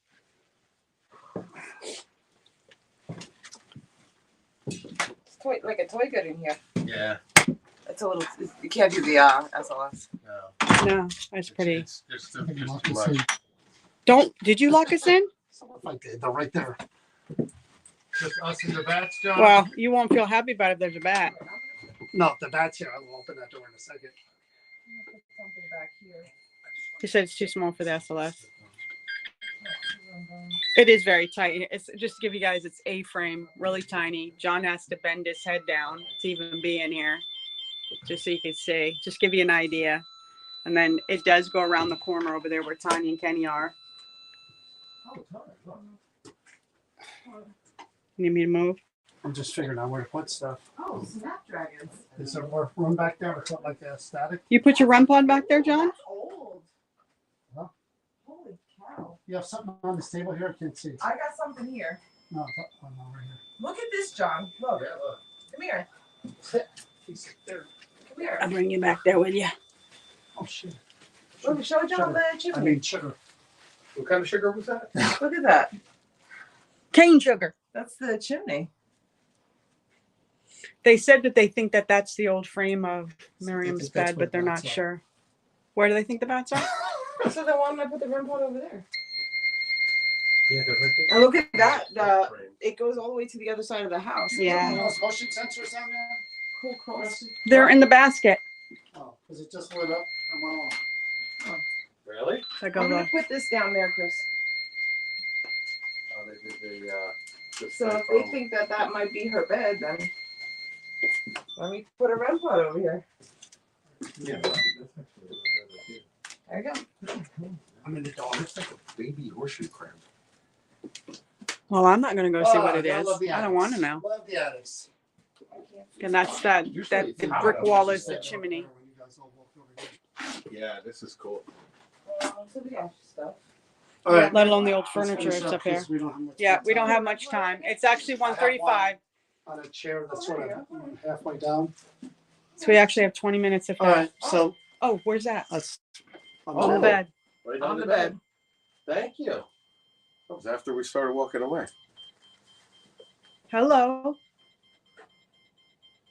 It's like a toy good in here. Yeah. It's a little. You can't do the SLS. No. No, that's pretty. It's still just Lock too this in. much. Did you lock us in? So if I did, they're right there. Just us and the bats, John? Well, you won't feel happy about it if there's a bat. No, if the bat's here, I will open that door in a second. Something back here. He said it's too small for the SLS. It is very tight. It's just to give you guys, it's A-frame, really tiny. John has to bend his head down to even be in here, just so you can see. Just give you an idea. And then it does go around the corner over there where Tanya and Kenny are. Need me to move? I'm just figuring out where to put stuff. Oh, Snapdragons. Is there more room back there to put like a static? You put your REM pod back there, John? That's old. Huh? Holy cow. You have something on this table here? I can't see. I got something here. No, no, right here. Look at this, John. Look. Yeah, look. Come here. He's there. Come here. I'll bring you back there with you. Oh, shit. Look, show John the I chimney. mean, sugar. What kind of sugar was that? Look at that. Cane sugar. That's the chimney. They said that they think that that's the old frame of Miriam's think that's bed, where but they're the not bats are. sure. Where do they think the bats are? So then why don't I put the REM pod over there? Yeah, because I think. And look at that. It goes all the way to the other side of the house. Yeah. Those motion sensors down there? Cool cross. They're in the basket. Oh, because it just lit up and went off. Really? Like I'm a gonna put this down there, Chris. Oh, they did the So if they think that that might be her bed, then let me put a REM pod over here. Yeah. That's actually a really good idea. There you go. I'm in the dog. Looks like a baby horseshoe crab. Well, I'm not gonna go see Oh, what it I is. love the I don't attics. want to know. Love the attics. And that's that Usually it's the hot brick out. wall is the chimney. Yeah, this is cool. So the extra stuff. All right. Let alone the old Let's furniture finish that's up here. because we don't have much Yeah, more we don't time. have much time. It's actually 1:35, On a chair that's sort of halfway down. so we actually have 20 minutes if All that. right, so Oh, where's that? let's. On the bed. Right On the bed. Thank you. That was after we started walking away. Hello.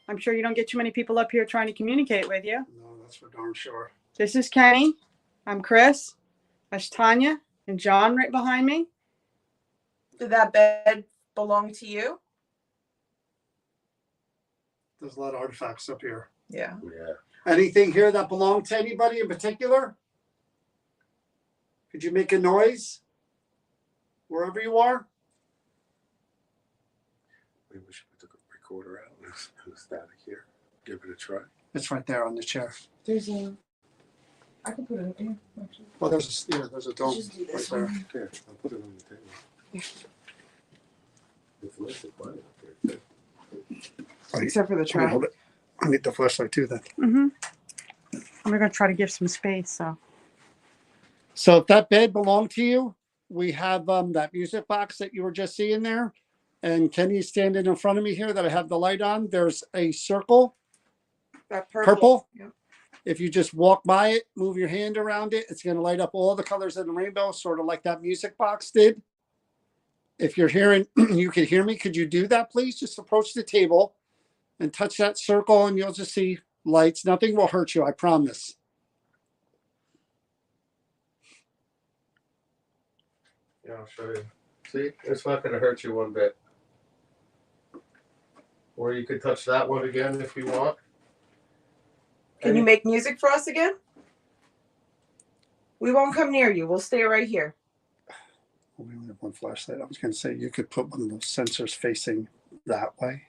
I'm sure you don't get too many people up here trying to communicate with you. No, that's for darn sure. This is Kenny. I'm Chris. That's Tanya and John right behind me. Did that bed belong to you? There's a lot of artifacts up here. Yeah. Yeah. Anything here that belonged to anybody in particular? Could you make a noise wherever you are? Maybe we should put the recorder out and the static here. Give it a try. It's right there on the chair. There's a. I can put it in here. Actually. Well, there's a dome Just do right this there. one. Here, I'll put it on the table. It's nice and quiet up here, too. Except for the Let me track. hold it. I need the flashlight too then. Mm-hmm. I'm gonna try to give some space. So if that bed belonged to you, we have that music box that you were just seeing there. And Kenny's standing in front of me here that I have the light on. There's a circle, That purple. Yep. If you just walk by it, move your hand around it, it's going to light up all the colors of the rainbow, sort of like that music box did. If you're hearing, you can hear me. Could you do that, please? Just approach the table and touch that circle and you'll just see lights. Nothing will hurt you, I promise. Yeah, I'll show you. See, it's not going to hurt you one bit. Or you could touch that one again if you want. Can you make music for us again? We won't come near you. We'll stay right here. We only have one flashlight. I was going to say you could put one of those sensors facing that way.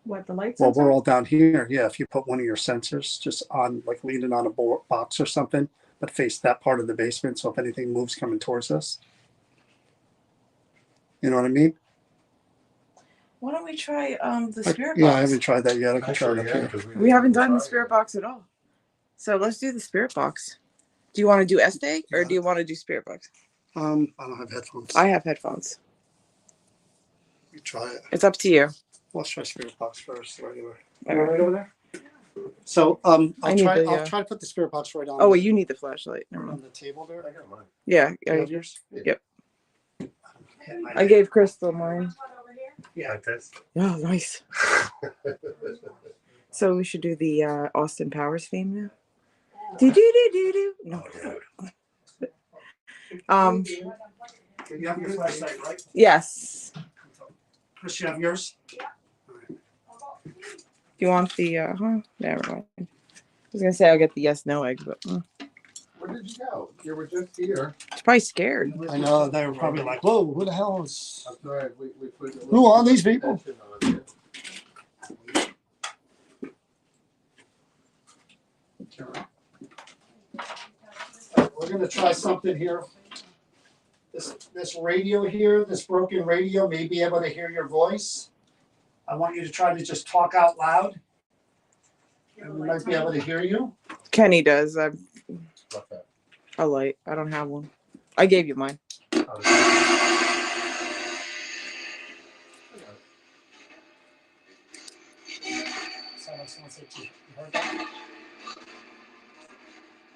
What, the lights? Well, we're all down here. Yeah, if you put one of your sensors just on, like leaning on a box or something, but face that part of the basement. So if anything moves coming towards us, you know what I mean? Why don't we try the spirit Yeah, box? I haven't tried that yet. I can try it up here. We haven't done the spirit box at all. So let's do the spirit box. Do you want to do Estee or do you want to do spirit box? I don't have headphones. I have headphones. You try it. It's up to you. Let's try spirit box first. Regular. All Right right. over there. So I I'll need try. the, I'll try to put the spirit box right on. Oh wait, you need the flashlight. Never mind. on the table there. I got mine. Yeah, You have yours? Yep. I gave Crystal mine. Yeah. That's. Oh, nice. So we should do the Austin Powers theme now. Do do do do do. No. You have your flashlight, right? Yes. Chris, you have yours? Do you want the? Never mind. I was gonna say I'll get the yes no egg, but Where did you go? You were just here. it's probably scared. I know they were probably like, "Whoa, who the hell is? That's right. We put a Who are these people?" attention on it. We're gonna try something here. This radio here, this broken radio may be able to hear your voice. I want you to try to just talk out loud. And we might be able to hear you. Kenny does. I'm What's that? a light. I don't have one. I gave you mine.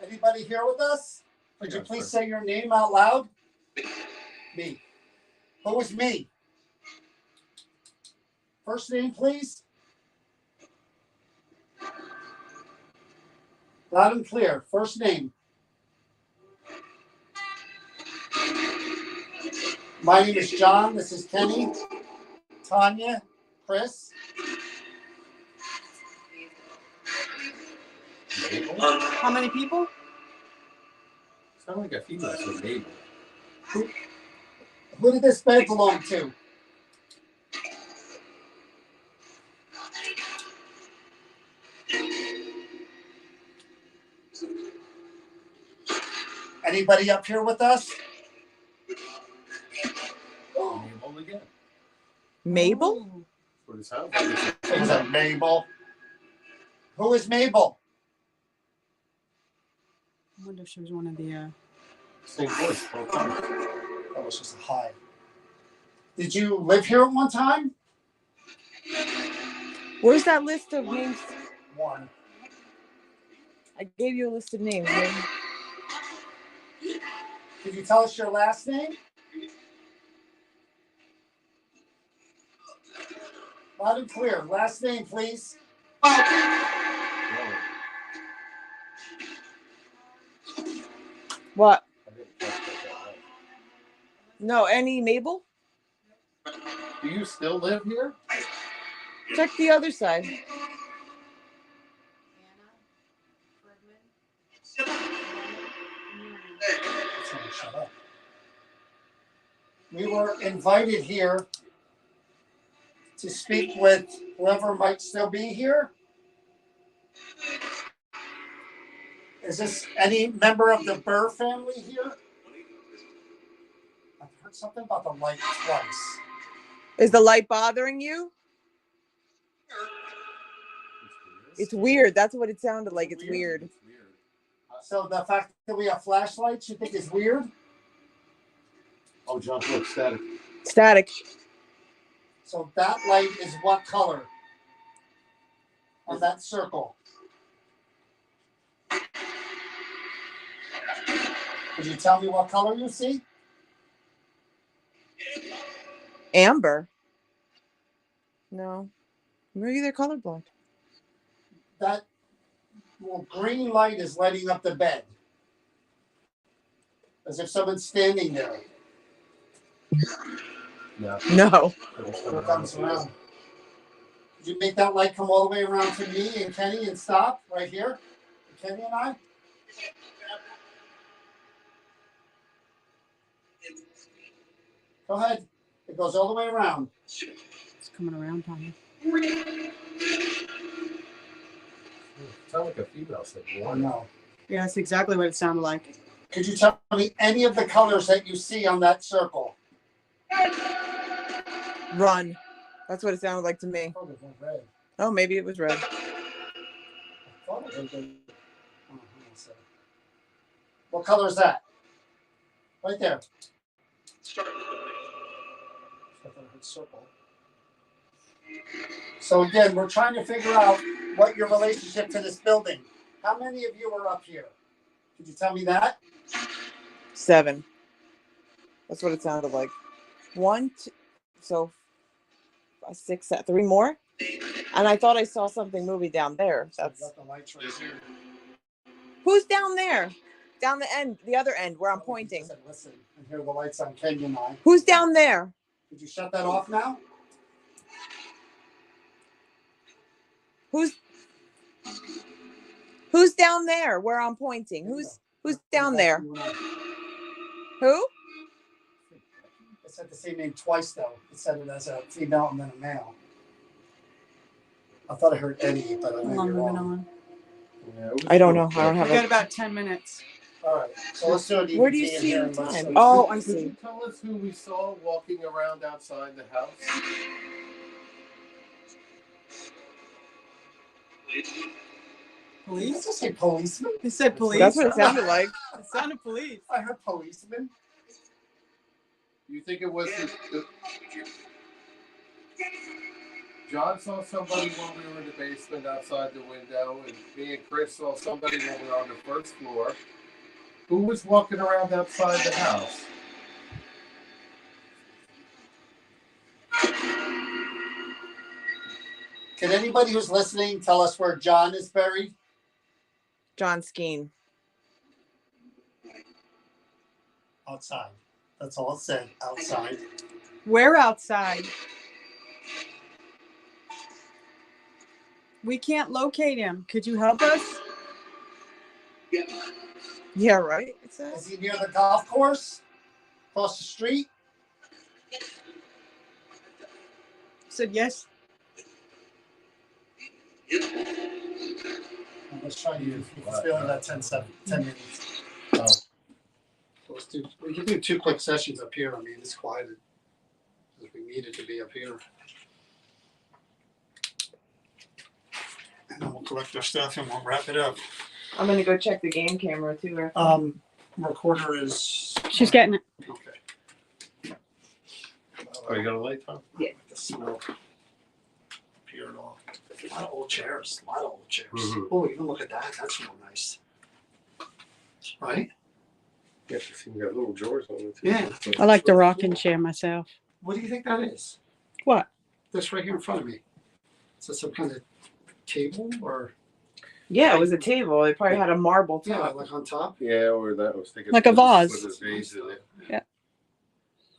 Anybody here with us? Would you please say your name out loud? Me. Who is me? First name, please. Loud and clear. First name. My name is John. This is Kenny, Tanya, Chris. How many people? Sound like a female said Mabel. Who did this bed belong to? Anybody up here with us? Mabel again. Mabel? Oh. That's what it sounds like. It's a Is it Mabel? Who is Mabel? I wonder if she was one of the. same voice. Both times. That was just a hi. Did you live here at one time? Where's that list of names? One. I gave you a list of names. Could you tell us your last name? Loud and clear. Last name, please. What? I didn't catch that. No, any Mabel? Do you still live here? Check the other side. Shut up. We were invited here to speak with whoever might still be here. Is this any member of the Burr family here? I've heard something about the light twice. Is the light bothering you? It's weird. That's what it sounded like. It's weird. So the fact that we have flashlights, you think is weird? Oh, John, look, static. Static. So that light is what color on that circle? Could you tell me what color you see? Amber. No. Maybe they're colorblind. That green light is lighting up the bed. As if someone's standing there. No. No. When it comes around. Could you make that light come all the way around to me and Kenny and stop right here? Kenny and I? Go ahead. It goes all the way around. It's coming around, Tommy. Sound like a female said Oh, one. no. Yeah, that's exactly what it sounded like. Could you tell me any of the colors that you see on that circle? Run. That's what it sounded like to me. Oh, it was red. Oh, maybe it was red. I thought it was red. Oh, hang on a second. What color is that? Right there. Circle. So again, we're trying to figure out what your relationship to this building. How many of you are up here? Could you tell me that? 7. That's what it sounded like. 1, 2, so 6, 3 more. And I thought I saw something moving down there. That's Got the lights right here. who's down there? Down the end, the other end where I'm pointing. Listen, and here are the lights on Kenny and I. Who's down there? Could you shut that off now? Who's down there where I'm pointing? Who's down there? Who? It said the same name twice though. It said it as a female and then a male. I thought I heard Eddie, but I How may long be have we been wrong. on? Yeah, it was I don't know. pretty I don't quick. have We got a. about 10 minutes. All right, so let's do it. Where do you see the time? Oh, I Could see. you tell us who we saw walking around outside the house? Police? Police? Did you say policeman? They said police. That's what it sounded like. It sounded police. I heard policeman. You think it was the John saw somebody when we were in the basement outside the window, and me and Chris saw somebody when we were on the first floor. Who was walking around outside the house? Can anybody who's listening tell us where John is buried? John Skeen. Outside. That's all it said. Outside. We're outside. We can't locate him. Could you help us? Yeah, right. It Is says. he near the golf course? Across the street? Said yes. Let's try to use. It's feeling that 10 minutes. Oh. Let's do. We can do 2 quick sessions up here. I mean, it's quiet. If we needed to be up here. And then we'll collect our stuff and we'll wrap it up. I'm gonna go check the game camera too. Recorder is. She's getting it. Okay. Oh, you got a light, Tom? Yeah. The snow. Here at all. A lot of old chairs. A lot of old chairs. Mhm. Oh, even look at that. That's real nice. Right? Yeah, you got little drawers on it too. Yeah. I like the rocking chair myself. What do you think that is? What? This right here in front of me. Is this some kind of table or? Yeah, it was a table. It probably had a marble Yeah, top. like on top. Yeah, or that I was thinking. Like a vase. With a vase in it.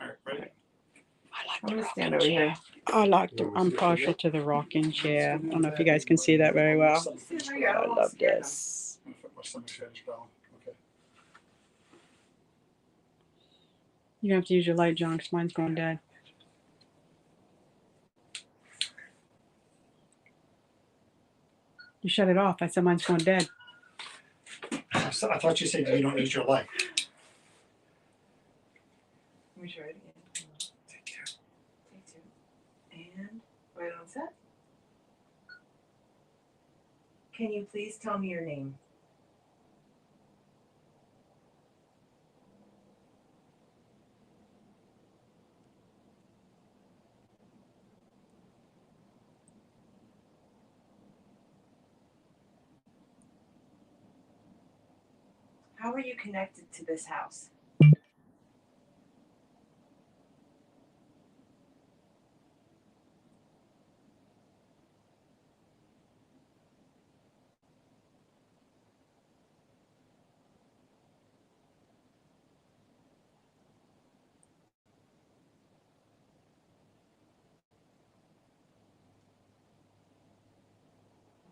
All right, ready? I'm gonna stand over here. I like the. I'm partial to the rocking chair. I don't know if you guys can see that very well. I love this. Okay. You have to use your light, John, because mine's going dead. You shut it off. I said mine's going dead. I thought you said you don't use your light. Let me try it again. Take 2. And right on set. Can you please tell me your name? How are you connected to this house?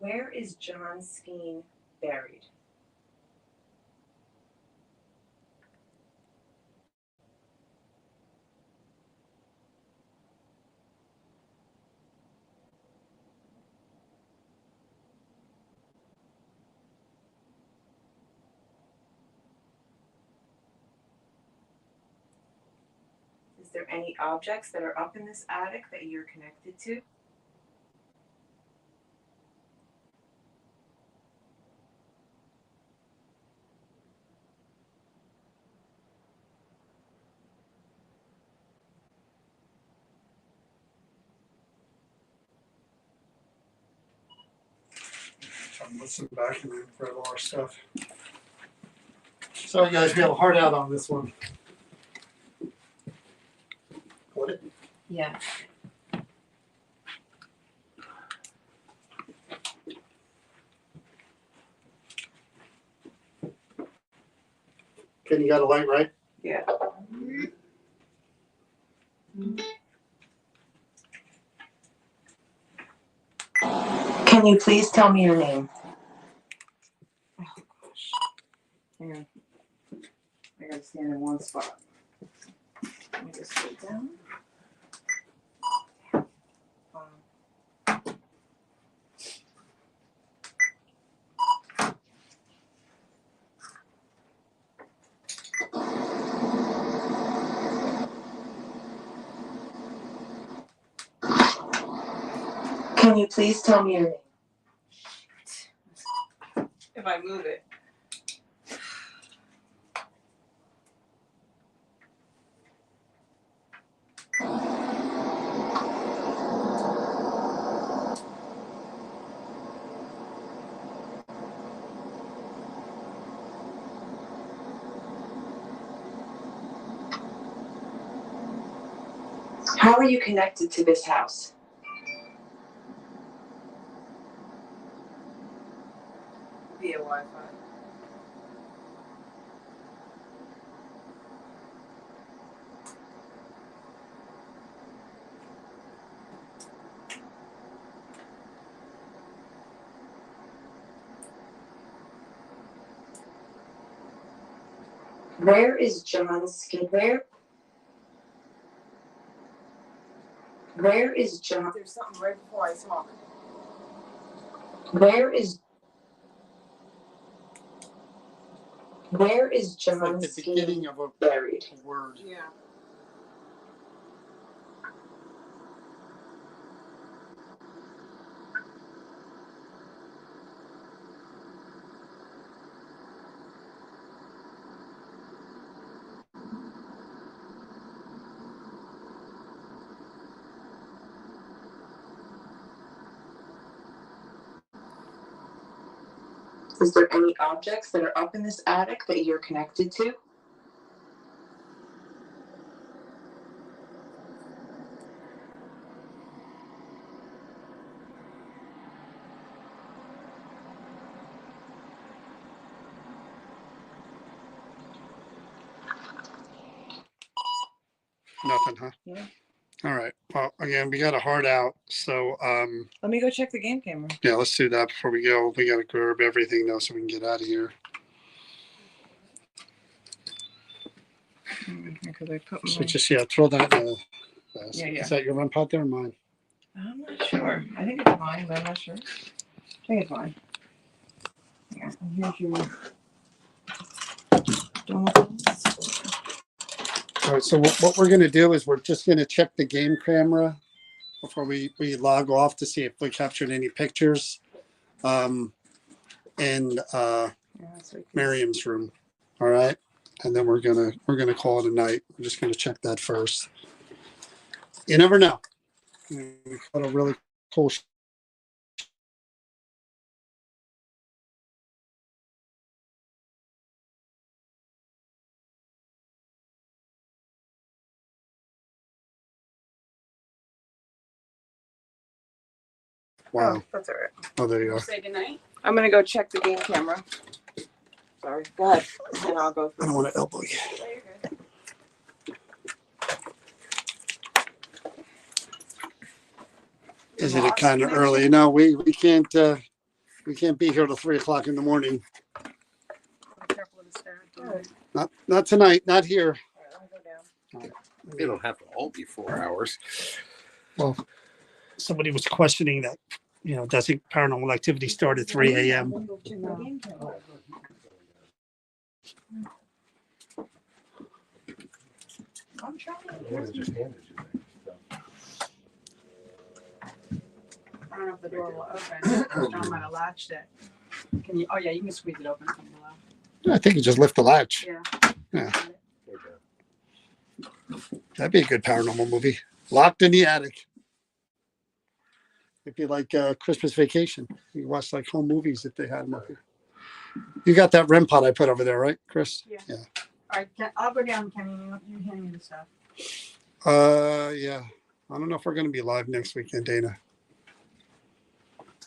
Where is John Skeen buried? Is there any objects that are up in this attic that you're connected to? Try and listen back and then grab all our stuff. Sorry guys, we have a hard out on this one. Got it? Yeah. Ken, you got a light, right? Yeah. Can you please tell me your name? Oh gosh. Hang on. I gotta stand in one spot. Let me just sit down. Can you please tell me your name? If I move it. How are you connected to this house? Via Wi-Fi. Where is John's skin? Where is John? There's something right before I talk. Where is It's like John's the skin beginning of a buried? word. Yeah. Is there any objects that are up in this attic that you're connected to? Nothing, huh? Yeah. All right. Well, again, we got a hard out. So, Let me go check the game camera. yeah, let's do that before we go. We got to grab everything though so we can get out of here. Because I put So my. just, yeah, throw that in the basket. Yeah, yeah. Is that your run pot there or mine? I'm not sure. I think it's mine, but I'm not sure. I think it's mine. Yeah. And here's your. All right. So what we're going to do is we're just going to check the game camera before we log off to see if we captured any pictures. In Miriam's room. All right. And then we're gonna call it a night. We're just gonna check that first. You never know. We got a really cool wow. Oh, that's all right. Oh, there you are. Say goodnight. I'm gonna go check the game camera. Sorry. Go ahead. And I'll go. I don't want to elbow you. Oh, you're good. Isn't it kind of early? No, we can't be here till 3:00 in the morning. Be careful with the stairs. Not tonight. Not here. All right, let me go down. They don't have to all be 4 hours. Well, somebody was questioning that. Doesn't paranormal activity start at 3 a.m.? I'm trying. I don't know if the door will open. John might have latched it. Can you? Oh yeah, you can squeeze it open from below. I think you just lift the latch. Yeah. Yeah. That'd be a good paranormal movie. Locked in the attic. It'd be like Christmas Vacation. You watch like home movies if they had them up here. You got that REM pod I put over there, right, Chris? Yeah. Yeah. All right, I'll go down, Kenny. You hand me the stuff. Yeah. I don't know if we're going to be live next weekend, Dana.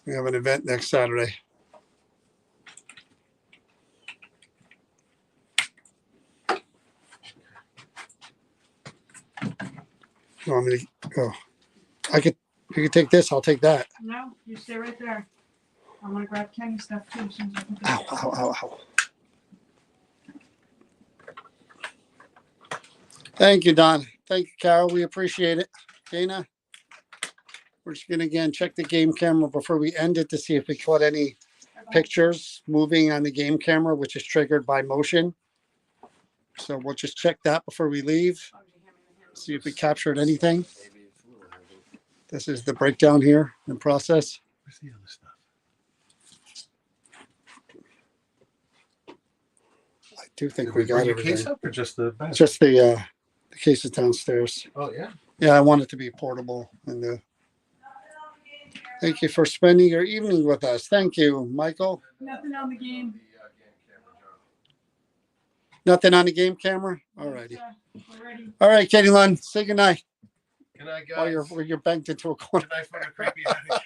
We have an event next Saturday. You want me to go? You could take this. I'll take that. No, you stay right there. I want to grab Kenny's stuff too. As soon as I can get Ow, it. ow, ow, ow. Thank you, Don. Thank you, Carol. We appreciate it. Dana, we're just going to again check the game camera before we end it to see if we caught any pictures moving on the game camera, which is triggered by motion. So we'll just check that before we leave. See if we captured anything. This is the breakdown here in process. Where's the other stuff? I do think Did we we got bring your everything. case up or just the bag? Just the case is downstairs. Oh, yeah. Yeah, I want it to be portable. And thank you for spending your evening with us. Thank you, Michael. Nothing on the game. Nothing on the game camera? All righty. We're ready. All right, Katie Lund, say goodnight. Good night, guys. While you're banked into a corner. Good night from the creepy attic.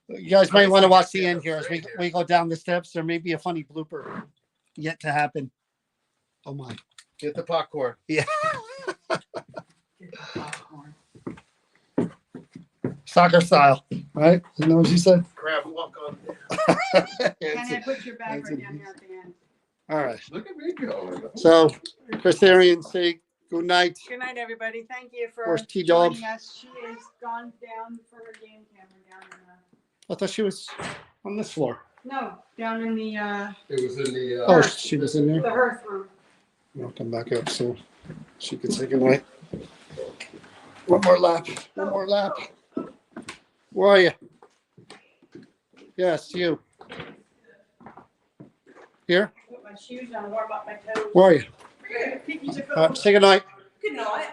You guys might want to watch the end here as Right we go down the steps. There may be a funny blooper yet to happen. Oh my. Get the popcorn. Yeah. Get the popcorn. Soccer style, right? You know what she said? Grab walk on. Kenny, I put your bag right down here at the end. All right. Look at me going. So, Chris Arian, say good night. Good night, everybody. Thank you for Where's T-Dog? joining us. She is gone down for her game camera down in I thought she was on this floor. down in the It was in the. Oh, she was in there. hearth room. I'll come back up so she can say good night. One more lap. One more lap. Where are you? Yes, you. Here? Put my shoes on, warm up my toes. Where are you? Pinky took over. Say good night. Good night.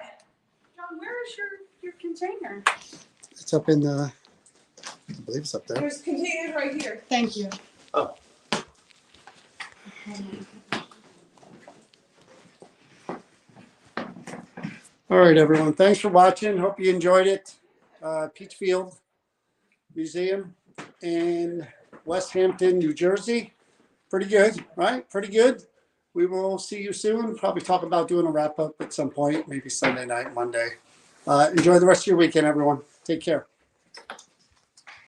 John, where is your container? It's up in the, I believe it's up there. There's containers right here. Thank you. Oh. All right, everyone. Thanks for watching. Hope you enjoyed it. Peachfield Museum in West Hampton, New Jersey. Pretty good, right? Pretty good. We will see you soon. Probably talk about doing a wrap up at some point, maybe Sunday night, Monday. Enjoy the rest of your weekend, everyone. Take care.